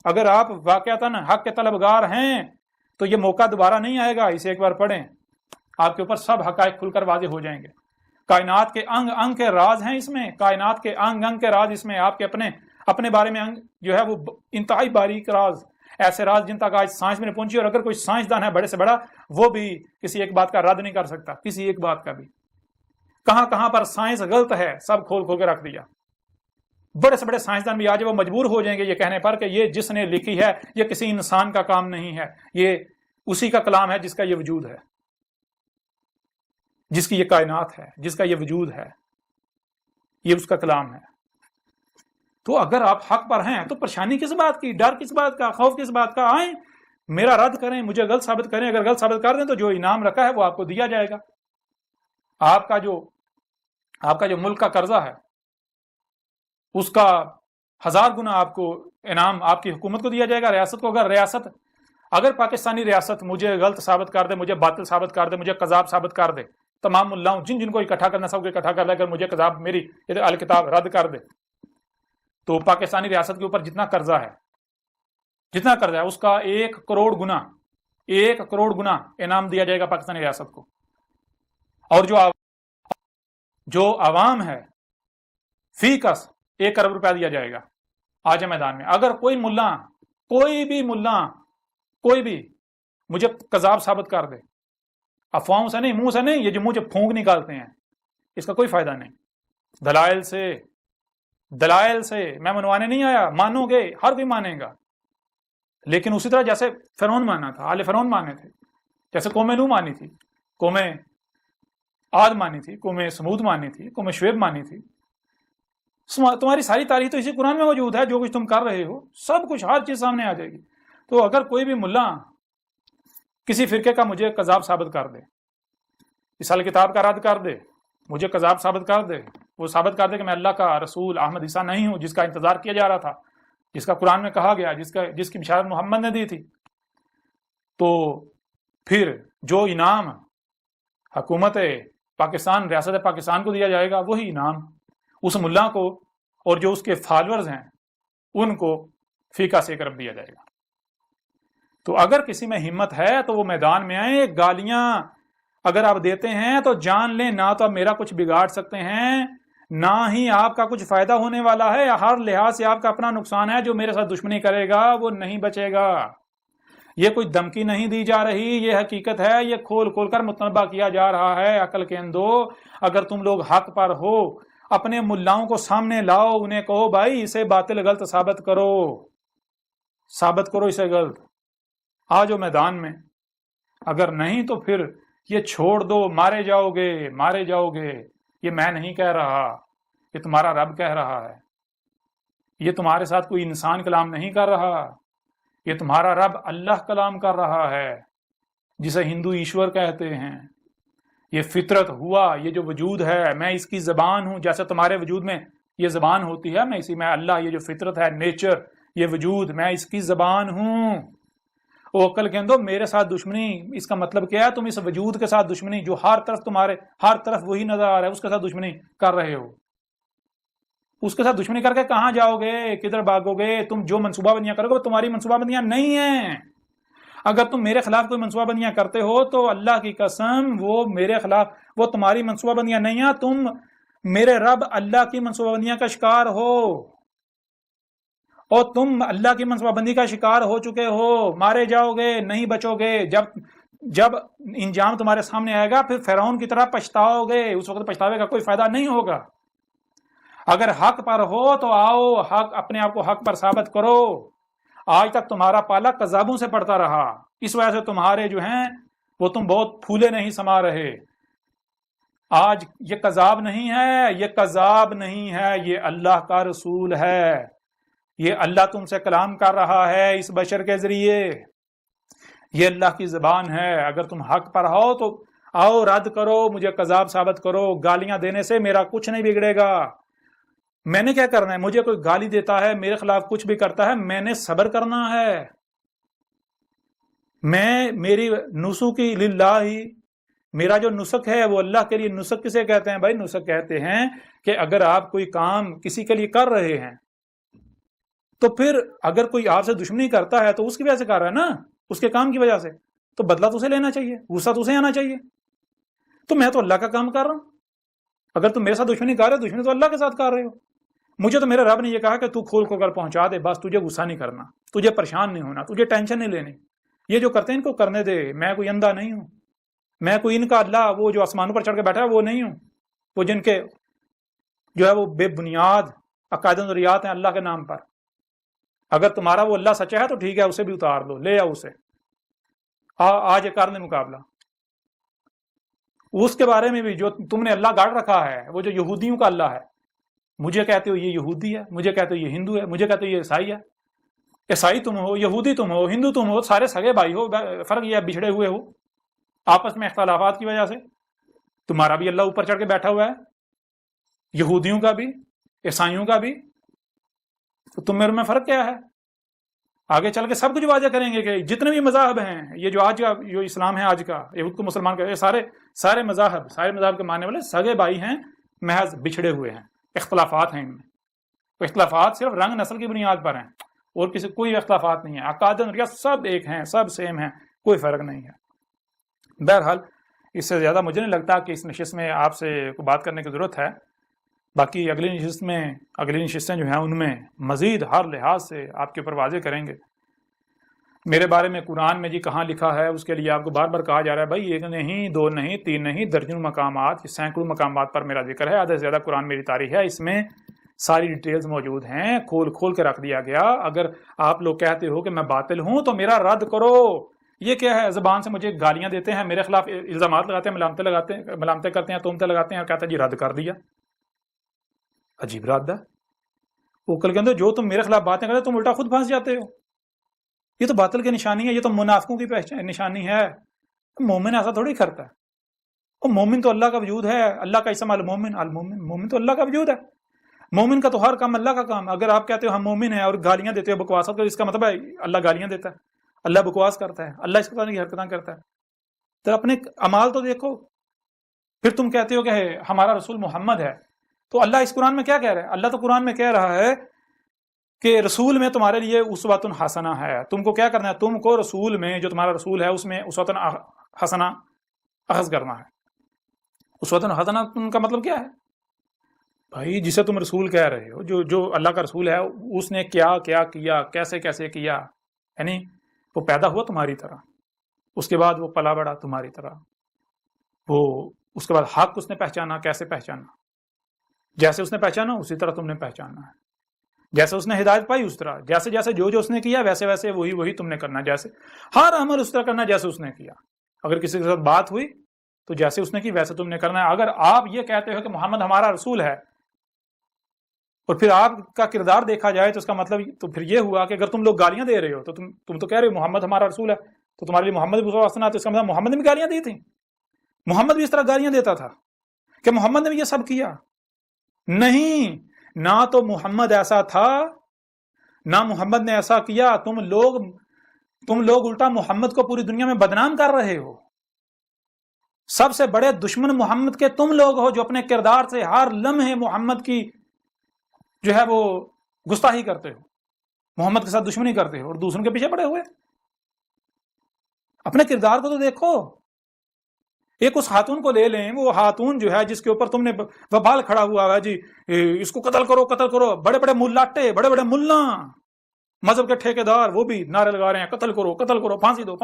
اگر آپ واقعتاً حق کے طلبگار ہیں تو یہ موقع دوبارہ نہیں آئے گا. اسے ایک بار پڑھیں، آپ کے اوپر سب حقائق کھل کر واضح ہو جائیں گے. کائنات کے انگ انگ کے راز ہیں اس میں، کائنات کے انگ انگ کے راز اس میں. آپ کے اپنے بارے میں انگ جو ہے وہ انتہائی باریک راز، ایسے راز جن تک آج سائنس میں نہیں پہنچی. اور اگر کوئی سائنسدان ہے بڑے سے بڑا، وہ بھی کسی ایک بات کا رد نہیں کر سکتا، کسی ایک بات کا بھی. کہاں کہاں پر سائنس غلط ہے سب کھول کھول کے رکھ دیا. بڑے سے بڑے سائنسدان بھی آج وہ مجبور ہو جائیں گے یہ کہنے پر کہ یہ جس نے لکھی ہے یہ کسی انسان کا کام نہیں ہے، یہ اسی کا کلام ہے جس کا یہ وجود ہے، جس کی یہ کائنات ہے، جس کا یہ وجود ہے، یہ اس کا کلام ہے. تو اگر آپ حق پر ہیں تو پریشانی کس بات کی، ڈر کس بات کا، خوف کس بات کا؟ آئیں میرا رد کریں، مجھے غلط ثابت کریں. اگر غلط ثابت کر دیں تو جو انعام رکھا ہے وہ آپ کو دیا جائے گا. آپ کا جو ملک کا قرضہ ہے اس کا 1000 گنا آپ کو انعام آپ کی حکومت کو دیا جائے گا، ریاست کو. اگر پاکستانی ریاست مجھے غلط ثابت کر دے، مجھے باطل ثابت کر دے، مجھے قذاب ثابت کر دے، تمام ملاؤں جن کو اکٹھا کرنا سب کو اکٹھا کر لے، اگر مجھے قذاب میری الکتاب رد کر دے تو پاکستانی ریاست کے اوپر جتنا قرضہ ہے اس کا 1 کروڑ گنا انعام دیا جائے گا پاکستانی ریاست کو. اور جو عوام ہے فی کس 1 ارب روپیہ دیا جائے گا آج میدان میں. اگر کوئی بھی مجھے قذاب ثابت کر دے، افواہوں سے نہیں، منہ سے نہیں، یہ جو منہ سے پھونک نکالتے ہیں اس کا کوئی فائدہ نہیں. دلائل سے میں منوانے نہیں آیا، مانو گے، ہر کوئی مانے گا. لیکن اسی طرح جیسے فرعون مانا تھا، آل فرعون مانے تھے، جیسے قوم نوح مانی تھی، قوم عاد مانی تھی، قوم سمود مانی تھی، قوم شعیب مانی تھی. تمہاری ساری تاریخ تو اسی قرآن میں موجود ہے. جو کچھ تم کر رہے ہو سب کچھ، ہر چیز سامنے آ جائے گی. تو اگر کوئی بھی ملا کسی فرقے کا مجھے قذاب ثابت کر دے، اس کتاب کا رد کر دے، مجھے قذاب ثابت کر دے، وہ ثابت کر دے کہ میں اللہ کا رسول احمد عیسیٰ نہیں ہوں جس کا انتظار کیا جا رہا تھا، جس کا قرآن میں کہا گیا، جس کی بشارت محمد نے دی تھی، تو پھر جو انعام حکومت پاکستان، ریاست پاکستان کو دیا جائے گا وہی انعام اس ملا کو اور جو اس کے فالورز ہیں ان کو فیکا سے کرب دیا جائے گا. تو اگر کسی میں ہمت ہے تو وہ میدان میں آئے. گالیاں اگر آپ دیتے ہیں تو جان لیں نہ تو آپ میرا کچھ بگاڑ سکتے ہیں، نہ ہی آپ کا کچھ فائدہ ہونے والا ہے. ہر لحاظ سے آپ کا اپنا نقصان ہے. جو میرے ساتھ دشمنی کرے گا وہ نہیں بچے گا. یہ کوئی دھمکی نہیں دی جا رہی، یہ حقیقت ہے. یہ کھول کھول کر متنبہ کیا جا رہا ہے. عقل کے اندو، اگر تم لوگ حق پر ہو اپنے ملاؤں کو سامنے لاؤ، انہیں کہو بھائی اسے باطل غلط ثابت کرو اسے غلط. آ جاؤ میدان میں. اگر نہیں تو پھر یہ چھوڑ دو، مارے جاؤ گے. یہ میں نہیں کہہ رہا، یہ تمہارا رب کہہ رہا ہے. یہ تمہارے ساتھ کوئی انسان کلام نہیں کر رہا، یہ تمہارا رب اللہ کلام کر رہا ہے، جسے ہندو ایشور کہتے ہیں. یہ فطرت ہوا، یہ جو وجود ہے میں اس کی زبان ہوں. جیسے تمہارے وجود میں یہ زبان ہوتی ہے، میں اللہ، یہ جو فطرت ہے، نیچر، یہ وجود، میں اس کی زبان ہوں. وہ عقل کے اندر میرے ساتھ دشمنی، اس کا مطلب کیا ہے؟ تم اس وجود کے ساتھ دشمنی جو ہر طرف وہی نظر آ رہا ہے اس کے ساتھ دشمنی کر رہے ہو. اس کے ساتھ دشمنی کر کے کہاں جاؤ گے؟ کدھر بھاگو گے؟ تم جو منصوبہ بندیاں کرو گے وہ تمہاری منصوبہ بندیاں نہیں ہیں. اگر تم میرے خلاف کوئی منصوبہ بندیاں کرتے ہو تو اللہ کی قسم وہ میرے خلاف، وہ تمہاری منصوبہ بندیاں نہیں ہیں. تم میرے رب اللہ کی منصوبہ بندیاں کا شکار ہو، اور تم اللہ کی منصوبہ بندی کا شکار ہو چکے ہو. مارے جاؤ گے، نہیں بچو گے. جب انجام تمہارے سامنے آئے گا پھر فرعون کی طرح پچھتاؤ گے. اس وقت پچھتاوے کا کوئی فائدہ نہیں ہوگا. اگر حق پر ہو تو آؤ، حق، اپنے آپ کو حق پر ثابت کرو. آج تک تمہارا پالا کذابوں سے پڑتا رہا، اس وجہ سے تمہارے جو ہیں وہ تم بہت پھولے نہیں سما رہے. آج یہ کذاب نہیں ہے، یہ کذاب نہیں ہے، یہ اللہ کا رسول ہے. یہ اللہ تم سے کلام کر رہا ہے اس بشر کے ذریعے. یہ اللہ کی زبان ہے. اگر تم حق پر ہو تو آؤ رد کرو، مجھے کذاب ثابت کرو. گالیاں دینے سے میرا کچھ نہیں بگڑے گا. میں نے کیا کرنا ہے؟ مجھے کوئی گالی دیتا ہے، میرے خلاف کچھ بھی کرتا ہے، میں نے صبر کرنا ہے. میری نسخی للہ، میرا جو نسخ ہے وہ اللہ کے لیے. نسخ کسے کہتے ہیں بھائی؟ نسخ کہتے ہیں کہ اگر آپ کوئی کام کسی کے لیے کر رہے ہیں تو پھر اگر کوئی آپ سے دشمنی کرتا ہے تو اس کی وجہ سے کر رہا ہے نا، اس کے کام کی وجہ سے، تو بدلہ تو اسے لینا چاہیے، غصہ تو اسے آنا چاہیے. تو میں تو اللہ کا کام کر رہا ہوں. اگر تم میرے ساتھ دشمنی کر رہے ہو، دشمنی تو اللہ کے ساتھ کر رہے ہو. مجھے تو میرے رب نے یہ کہا کہ تو کھول کر پہنچا دے، بس تجھے غصہ نہیں کرنا، تجھے پریشان نہیں ہونا، تجھے ٹینشن نہیں لینی. یہ جو کرتے ہیں ان کو کرنے دے. میں کوئی اندھا نہیں ہوں، میں کوئی ان کا اللہ وہ جو آسمانوں پر چڑھ کے بیٹھا ہے وہ نہیں ہوں، وہ جن کے جو ہے وہ بے بنیاد عقائد و نظریات ہیں اللہ کے نام پر. اگر تمہارا وہ اللہ سچا ہے تو ٹھیک ہے، اسے بھی اتار دو، لے آؤ اسے، آج کر لیں مقابلہ. اس کے بارے میں بھی جو تم نے اللہ گاڑ رکھا ہے، وہ جو یہودیوں کا اللہ ہے، مجھے کہتے ہو یہ یہودی ہے، مجھے کہتے ہو یہ ہندو ہے، مجھے کہتے ہو یہ عیسائی ہے. عیسائی تم ہو، یہودی تم ہو، ہندو تم ہو، سارے سگے بھائی ہو. فرق یہ ہے بچھڑے ہوئے ہو آپس میں اختلافات کی وجہ سے. تمہارا بھی اللہ اوپر چڑھ کے بیٹھا ہوا ہے، یہودیوں کا بھی، عیسائیوں کا بھی. تو تم میرے میں فرق کیا ہے؟ آگے چل کے سب کچھ واضح کریں گے کہ جتنے بھی مذاہب ہیں، یہ جو آج کا جو اسلام ہے آج کا، یہود کو مسلمان کا، یہ سارے مذاہب کے ماننے والے سگے بھائی ہیں، محض بچھڑے ہوئے ہیں. اختلافات ہیں ان میں. اختلافات صرف رنگ نسل کی بنیاد پر ہیں، اور کوئی اختلافات نہیں ہے. عقائد و نظریات سب ایک ہیں، سب سیم ہیں، کوئی فرق نہیں ہے. بہرحال اس سے زیادہ مجھے نہیں لگتا کہ اس نشست میں آپ سے بات کرنے کی ضرورت ہے. باقی اگلی نشستیں جو ہیں ان میں مزید ہر لحاظ سے آپ کے اوپر واضح کریں گے. میرے بارے میں قرآن میں جی کہاں لکھا ہے، اس کے لیے آپ کو بار بار کہا جا رہا ہے بھائی ایک نہیں، دو نہیں، تین نہیں، درجنوں مقامات، سینکڑوں مقامات پر میرا ذکر ہے. آدھے سے زیادہ قرآن میری تاریخ ہے، اس میں ساری ڈیٹیلز موجود ہیں، کھول کے رکھ دیا گیا. اگر آپ لوگ کہتے ہو کہ میں باطل ہوں تو میرا رد کرو. یہ کیا ہے؟ زبان سے مجھے گالیاں دیتے ہیں، میرے خلاف الزامات لگاتے ہیں، ملامتیں کرتے ہیں، تہمتیں لگاتے ہیں، اور کہتے ہیں جی رد کر دیا. عجیب رد ہے. وہ کل کے اندر جو تم میرے خلاف باتیں کرتے تم الٹا خود پھنس جاتے ہو. یہ تو باطل کی نشانی ہے، یہ تو منافقوں کی نشانی ہے. مومن ایسا تھوڑی کرتا ہے. وہ مومن تو اللہ کا وجود ہے. اللہ کا اسم المومن، مومن تو اللہ کا وجود ہے. مومن کا تو ہر کام اللہ کا کام. اگر آپ کہتے ہو ہم مومن ہیں اور گالیاں دیتے ہو، بکواسات کرتے، اس کا مطلب ہے اللہ گالیاں دیتا ہے، اللہ بکواس کرتا ہے، اللہ اس طرح کی حرکتیں کرتا ہے. تو اپنے اعمال تو دیکھو. پھر تم کہتے ہو کہ ہمارا رسول محمد ہے، تو اللہ اس قرآن میں کیا کہہ رہا ہے؟ اللہ تو قرآن میں کہہ رہا ہے کہ رسول میں تمہارے لیے اسوۃ حسنہ ہے. تم کو کیا کرنا ہے؟ تم کو رسول میں، جو تمہارا رسول ہے اس میں اسوۃ حسنہ اخذ کرنا ہے. اسوۃ حسنہ کا مطلب کیا ہے بھائی؟ جسے تم رسول کہہ رہے ہو، جو اللہ کا رسول ہے، اس نے کیا کیا، کیسے کیا. یعنی وہ پیدا ہوا تمہاری طرح، اس کے بعد وہ پلا بڑا تمہاری طرح، وہ اس کے بعد حق اس نے پہچانا. کیسے پہچانا؟ جیسے اس نے پہچانا اسی طرح تم نے پہچانا ہے. جیسے اس نے ہدایت پائی اس طرح، جیسے جو اس نے کیا ویسے وہی تم نے کرنا. جیسے ہر عمل اس طرح کرنا جیسے اس نے کیا. اگر کسی کے ساتھ بات ہوئی تو جیسے اس نے کی ویسے تم نے کرنا ہے. اگر آپ یہ کہتے ہو کہ محمد ہمارا رسول ہے اور پھر آپ کا کردار دیکھا جائے تو اس کا مطلب تو پھر یہ ہوا کہ اگر تم لوگ گالیاں دے رہے ہو تو تم تو کہہ رہے ہو محمد ہمارا رسول ہے، تو تمہارے لیے محمد بھی واسطہ، تو اس کا مطلب محمد نے بھی گالیاں دی تھیں. محمد بھی اس طرح گالیاں دیتا تھا کہ محمد نے بھی یہ سب کیا؟ نہیں، نہ تو محمد ایسا تھا، نہ محمد نے ایسا کیا. تم لوگ الٹا محمد کو پوری دنیا میں بدنام کر رہے ہو. سب سے بڑے دشمن محمد کے تم لوگ ہو، جو اپنے کردار سے ہر لمحے محمد کی جو ہے وہ گستاخی کرتے ہو، محمد کے ساتھ دشمنی کرتے ہو اور دوسروں کے پیچھے پڑے ہوئے. اپنے کردار کو تو دیکھو. ایک اس خاتون کو لے لیں، وہ خاتون جو ہے جس کے اوپر تم نے وبال کھڑا ہوا ہے جی اس کو قتل کرو. بڑے بڑے ملاٹے، بڑے بڑے ملا، مذہب کے ٹھیکیدار، وہ بھی نعرے لگا رہے ہیں قتل کرو، پھانسی دو.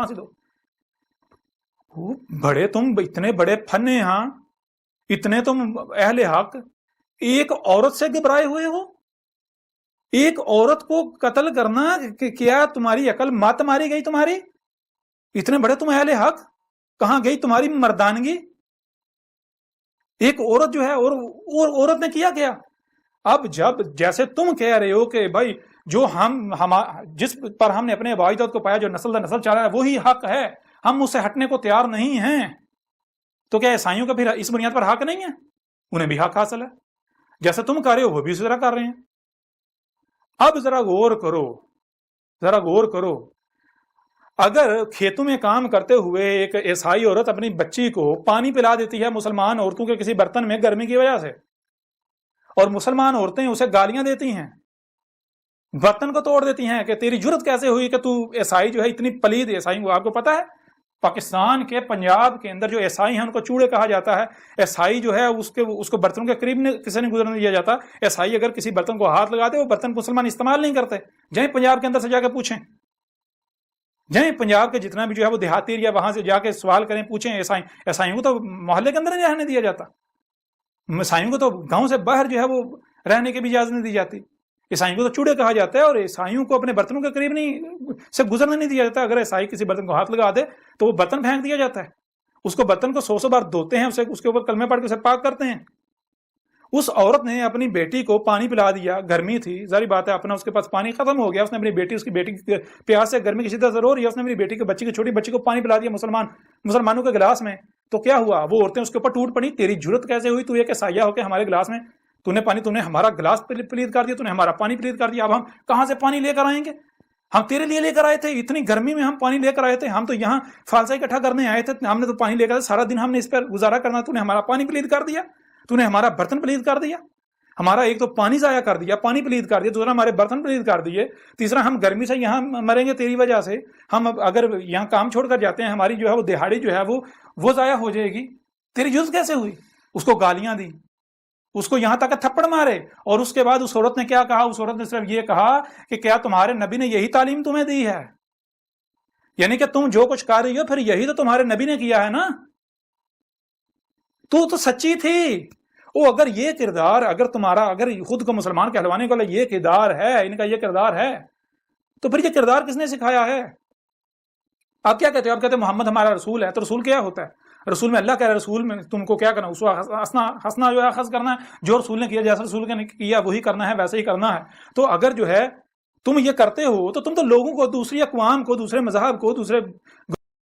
تم اتنے بڑے فنے، ہاں اتنے تم اہل حق، ایک عورت سے گھبرائے ہوئے ہو. ایک عورت کو قتل کرنا کہ کیا تمہاری عقل مات ماری گئی تمہاری؟ اتنے بڑے تم اہل حق. کہاں گئی تمہاری مردانگی؟ ایک عورت جو ہے اور عورت نے کیا کیا؟ اب جب جیسے تم کہہ رہے ہو کہ بھائی جو جس پر ہم نے اپنے واحدات کو پایا، جو نسل در نسل چل رہا ہے وہی حق ہے، ہم اس سے ہٹنے کو تیار نہیں ہیں، تو کیا عیسائیوں کا پھر اس بنیاد پر حق نہیں ہے؟ انہیں بھی حق حاصل ہے، جیسے تم کر رہے ہو وہ بھی اسی طرح کر رہے ہیں۔ اب ذرا غور کرو، اگر کھیتوں میں کام کرتے ہوئے ایک عیسائی عورت اپنی بچی کو پانی پلا دیتی ہے مسلمان عورتوں کے کسی برتن میں گرمی کی وجہ سے، اور مسلمان عورتیں اسے گالیاں دیتی ہیں، برتن کو توڑ دیتی ہیں کہ تیری جرت کیسے ہوئی کہ تو عیسائی جو ہے اتنی پلید عیسائی کو، آپ کو پتا ہے پاکستان کے پنجاب کے اندر جو عیسائی ہیں ان کو چوڑے کہا جاتا ہے، عیسائی جو ہے اس کو برتنوں کے قریب کسی نے گزرنے دیا جاتا، عیسائی اگر کسی برتن کو ہاتھ لگا دے وہ برتن مسلمان استعمال نہیں کرتے، جائیں پنجاب کے اندر سے جا کے پوچھیں، جائیں پنجاب کے جتنا بھی جو ہے وہ دیہاتی ایریا وہاں سے جا کے سوال کریں، پوچھیں، عیسائیوں کو تو محلے کے اندر نہیں رہنے دیا جاتا، عیسائیوں کو تو گاؤں سے باہر جو ہے وہ رہنے کی بھی اجازت نہیں دی جاتی، عیسائیوں کو تو چوڑے کہا جاتا ہے، اور عیسائیوں کو اپنے برتنوں کے قریب سے گزرنے نہیں دیا جاتا۔ اگر عیسائی کسی برتن کو ہاتھ لگا دے تو وہ برتن پھینک دیا جاتا ہے، اس کو برتن کو 100 بار دھوتے ہیں، اس کے اوپر کلمے پڑھ کے اسے پاک کرتے ہیں۔ اس عورت نے اپنی بیٹی کو پانی پلا دیا، گرمی تھی، ظاہر بات ہے اپنا اس کے پاس پانی ختم ہو گیا، اس نے اس کی بیٹی کی پیاس سے گرمی کی شدت ضرور ہے، اس نے اپنی بیٹی کے بچی کی چھوٹی بچی کو پانی پلا دیا مسلمانوں کے گلاس میں، تو کیا ہوا؟ وہ عورتیں اس کے اوپر ٹوٹ پڑی، تیری جرت کیسے ہوئی، تو ایک عیسائیہ ہو کے ہمارے گلاس میں تو نے ہمارا گلاس پلید کر دیا، تو نے ہمارا پانی پلید کر دیا، اب ہم کہاں سے پانی لے کر آئیں گے؟ ہم تیرے لیے لے کر آئے تھے، اتنی گرمی میں ہم پانی لے کر آئے تھے، ہم تو یہاں فالسا اکٹھا کرنے آئے تھے، ہم نے تو پانی لے کر سارا دن ہم نے اس پر گزارا کرنا، تو نے ہمارا پانی پلید کر دیا، تو نے ہمارا برتن پلید کر دیا، ہمارا ایک تو پانی ضائع کر دیا، پانی پلید کر دیا، دوسرا ہمارے برتن پلید کر دیے، تیسرا ہم گرمی سے یہاں مریں گے تیری وجہ سے، ہم اگر یہاں کام چھوڑ کر جاتے ہیں ہماری جو ہے وہ دہاڑی جو ہے وہ ضائع ہو جائے گی، تیری جرت کیسے ہوئی؟ اس کو گالیاں دی، اس کو یہاں تک تھپڑ مارے، اور اس کے بعد اس عورت نے کیا کہا؟ اس عورت نے صرف یہ کہا کہ کیا تمہارے نبی نے یہی تعلیم تمہیں دی ہے؟ یعنی کہ تم جو کچھ کر رہی ہو پھر یہی تو تمہارے نبی نے کیا ہے نا، تو سچی تھی وہ۔ اگر یہ کردار اگر خود کو مسلمان کہلوانے کا یہ کردار ہے، ان کا یہ کردار ہے، تو پھر یہ کردار کس نے سکھایا ہے؟ آپ کیا کہتے ہو؟ آپ کہتے ہیں محمد ہمارا رسول ہے، تو رسول کیا ہوتا ہے؟ رسول میں اللہ کہہ رہا ہے رسول میں تم کو کیا کرنا، اس کو ہنسنا جو ہے اخذ کرنا ہے، جو رسول نے کیا جیسا رسول نے کیا وہی کرنا ہے، ویسے ہی کرنا ہے۔ تو اگر جو ہے تم یہ کرتے ہو تو تم تو لوگوں کو، دوسری اقوام کو، دوسرے مذہب کو، دوسرے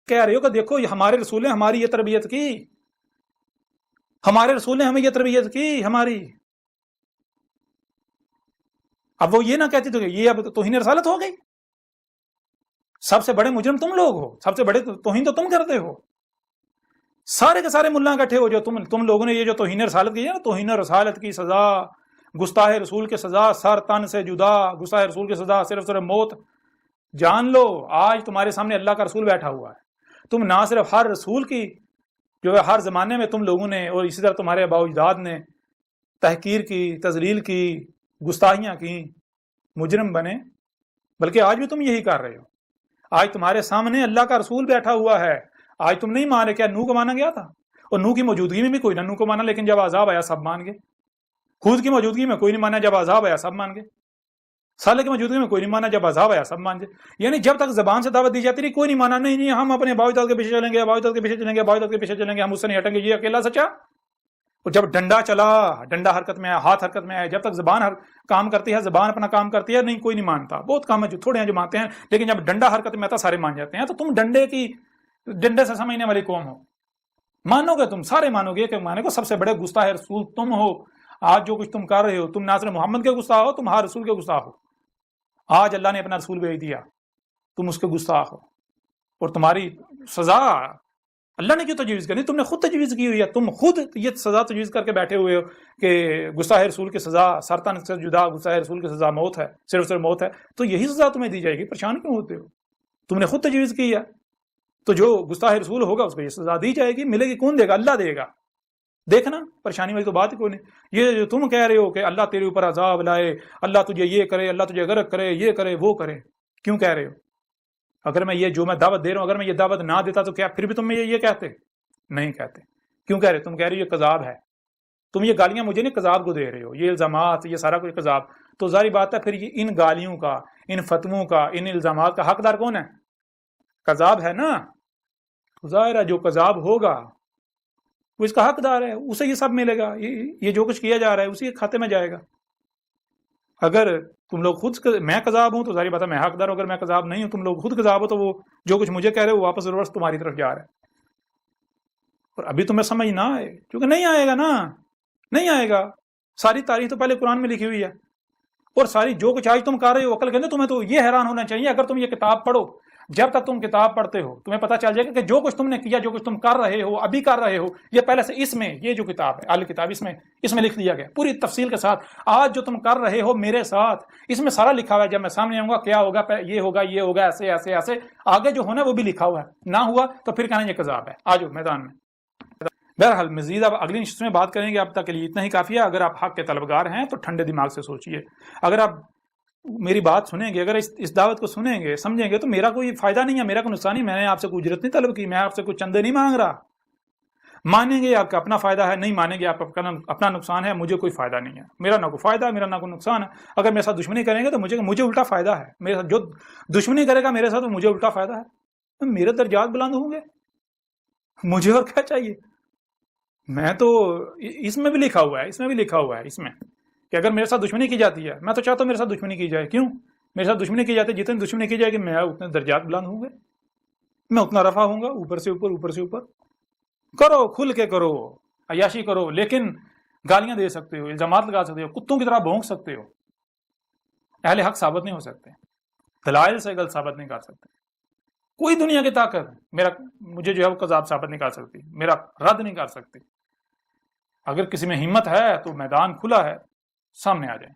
کہہ رہے ہو کہ دیکھو ہمارے رسول نے ہماری یہ تربیت کی، ہمارے رسول نے ہمیں یہ تربیت کی ہماری۔ اب وہ یہ نہ کہتی تو یہ اب توہین رسالت ہو گئی، سب سے بڑے مجرم تم لوگ ہو، سب سے بڑے توہین تو تم کرتے ہو، سارے کے سارے ملا اکٹھے ہو جو تم لوگوں نے یہ جو توہین رسالت کی ہے نا، توہین رسالت کی سزا، گستاخ رسول کی سزا سر تن سے جدا، گستاخ رسول کی سزا صرف موت۔ جان لو آج تمہارے سامنے اللہ کا رسول بیٹھا ہوا ہے، تم نہ صرف ہر رسول کی جو ہے ہر زمانے میں تم لوگوں نے اور اسی طرح تمہارے آباء و اجداد نے تحقیر کی، تذلیل کی، گستاخیاں کی، مجرم بنے، بلکہ آج بھی تم یہی کر رہے ہو۔ آج تمہارے سامنے اللہ کا رسول بیٹھا ہوا ہے، آج تم نہیں مان رہے۔ کیا نوح کو مانا گیا تھا؟ اور نوح کی موجودگی میں بھی کوئی نہ نوح کو مانا، لیکن جب عذاب آیا سب مان گئے۔ خود کی موجودگی میں کوئی نہیں مانا، جب عذاب آیا سب مان گئے۔ صالح کی موجودگی میں کوئی نہیں مانا، جب عذاب آیا سب مان گئے۔ یعنی جب تک زبان سے دعوت دی جاتی رہی کوئی نہیں مانا، نہیں ہم اپنے آباء و اجداد کے پیچھے چلیں گے، آباء و اجداد کے پیچھے چلیں گے، آباء و اجداد کے پیچھے چلیں گے، ہم اس سے نہیں ہٹیں گے، یہ اکیلا سچا۔ اور جب ڈنڈا چلا، ڈنڈا حرکت میں آیا، ہاتھ حرکت میں آیا، جب تک زبان کام کرتی ہے، زبان اپنا کام کرتی ہے، نہیں کوئی نہیں مانتا۔ بہت کام ہے جو تھوڑے ہیں جو مانتے ہیں، لیکن جب ڈنڈا حرکت میں آتا سارے مان جاتے ہیں۔ تو تم ڈنڈے سے سمجھنے والی قوم ہو، مانو گے، تم سارے مانو گے کہ مانے کو سب سے بڑے گستاخ رسول تم ہو۔ آج جو کچھ تم کر رہے ہو، تم نہ صرف محمد کے گستاخ ہو، تم ہر رسول کے گستاخ ہو۔ آج اللہ نے اپنا رسول بھیج دیا، تم اس کے گستاخ ہو، اور تمہاری سزا اللہ نے کیوں تجویز کرنی؟ تم نے خود تجویز کی ہوئی ہے، تم خود یہ سزا تجویز کر کے بیٹھے ہوئے ہو کہ گستاخ رسول کی سزا سرطان سے جدا، گستاخ رسول کی سزا موت ہے، صرف موت ہے، تو یہی سزا تمہیں دی جائے گی، پریشان کیوں ہوتے ہو؟ تم نے خود تجویز کی ہے، تو جو گستاخ رسول ہوگا اس کو یہ سزا دی جائے گی، ملے گی، کون دے گا؟ اللہ دے گا۔ دیکھنا پریشانی والی تو بات ہی کوئی نہیں۔ یہ جو تم کہہ رہے ہو کہ اللہ تیرے اوپر عذاب لائے، اللہ تجھے یہ کرے، اللہ تجھے غرق کرے، یہ کرے وہ کرے، کیوں کہہ رہے ہو؟ اگر میں یہ جو میں دعوت دے رہا ہوں اگر میں یہ دعوت نہ دیتا تو کیا پھر بھی تم یہ کہتے؟ نہیں کہتے۔ کیوں کہہ رہے؟ تم کہہ رہے ہو یہ کذاب ہے، تم یہ گالیاں مجھے نہیں کذاب کو دے رہے ہو، یہ الزامات، یہ سارا کچھ کذاب۔ تو ظاہر بات ہے پھر یہ ان گالیوں کا، ان فتووں کا، ان الزامات کا حقدار کون ہے؟ کذاب ہے نا۔ تو ظاہر ہے جو کذاب ہوگا وہ اس کا حقدار ہے، اسے یہ سب ملے گا، یہ جو کچھ کیا جا رہا ہے اسی کے کھاتے میں جائے گا۔ اگر تم لوگ خود میں کذاب ہوں تو ظاہر بات ہے میں حقدار ہوں، اگر میں کذاب نہیں ہوں تم لوگ خود کذاب ہو تو وہ جو کچھ مجھے کہہ رہے ہو واپس ریورس تمہاری طرف جا رہا ہے۔ اور ابھی تمہیں سمجھ نہ آئے کیونکہ نہیں آئے گا نا، نہیں آئے گا۔ ساری تاریخ تو پہلے قرآن میں لکھی ہوئی ہے، اور ساری جو کچھ آج تم کر رہے ہو عقل کے تمہیں تو یہ حیران ہونا چاہیے اگر تم یہ کتاب پڑھو۔ جب تک تم کتاب پڑھتے ہو تمہیں پتہ چل جائے گا کہ جو کچھ تم نے کیا، جو کچھ تم کر رہے ہو، ابھی کر رہے ہو، یہ پہلے سے اس میں، یہ جو کتاب ہے اہل کتاب، اس میں لکھ دیا گیا پوری تفصیل کے ساتھ۔ آج جو تم کر رہے ہو میرے ساتھ اس میں سارا لکھا ہوا ہے، جب میں سامنے آؤں گا کیا ہوگا، یہ ہوگا، یہ ہوگا، ایسے ایسے ایسے، آگے جو ہونا ہے وہ بھی لکھا ہوا ہے۔ نہ ہوا تو پھر کہنا یہ کذاب ہے۔ آ جاؤ میدان میں۔ بہرحال مزید اب اگلی نشست میں بات کریں گے، اب تک کے لیے اتنا ہی کافی ہے۔ اگر آپ حق کے طلبگار ہیں تو ٹھنڈے دماغ سے سوچئے، اگر آپ میری بات سنیں گے، اگر اس دعوت کو سنیں گے سمجھیں گے تو میرا کوئی فائدہ نہیں ہے، میرا کوئی نقصان نہیں، میں نے آپ سے کوئی اجرت نہیں طلب کی، میں آپ سے کوئی چندے نہیں مانگ رہا۔ مانیں گے آپ کا اپنا فائدہ ہے، نہیں مانیں گے آپ کا اپنا نقصان ہے، مجھے کوئی فائدہ نہیں ہے، میرا نہ کوئی فائدہ ہے، میرا نہ کوئی نقصان ہے۔ اگر میرے ساتھ دشمنی کریں گے تو مجھے الٹا فائدہ ہے، میرے ساتھ جو دشمنی کرے گا میرے ساتھ تو مجھے الٹا فائدہ ہے، میرے درجات بلند ہوں گے، مجھے اور کیا چاہیے۔ میں تو اس میں بھی لکھا ہوا ہے، اس میں کہ اگر میرے ساتھ دشمنی کی جاتی ہے، میں تو چاہتا ہوں میرے ساتھ دشمنی کی جائے۔ کیوں میرے ساتھ دشمنی کی جاتی ہے؟ جتنی دشمنی کی جائے گی میں اتنے درجات بلند ہوں گے، میں اتنا رفع ہوں گا، اوپر سے اوپر۔ کرو، کھل کے کرو، عیاشی کرو، لیکن گالیاں دے سکتے ہو، الزامات لگا سکتے ہو، کتوں کی طرح بھونک سکتے ہو، اہل حق ثابت نہیں ہو سکتے، دلائل سے غلط ثابت نہیں کر سکتے۔ کوئی دنیا کی طاقت مجھے جو ہے وہ کذاب ثابت نہیں کر سکتی، میرا رد نہیں کر سکتی۔ اگر کسی میں ہمت ہے تو میدان کھلا ہے، سامنے آ جائیں۔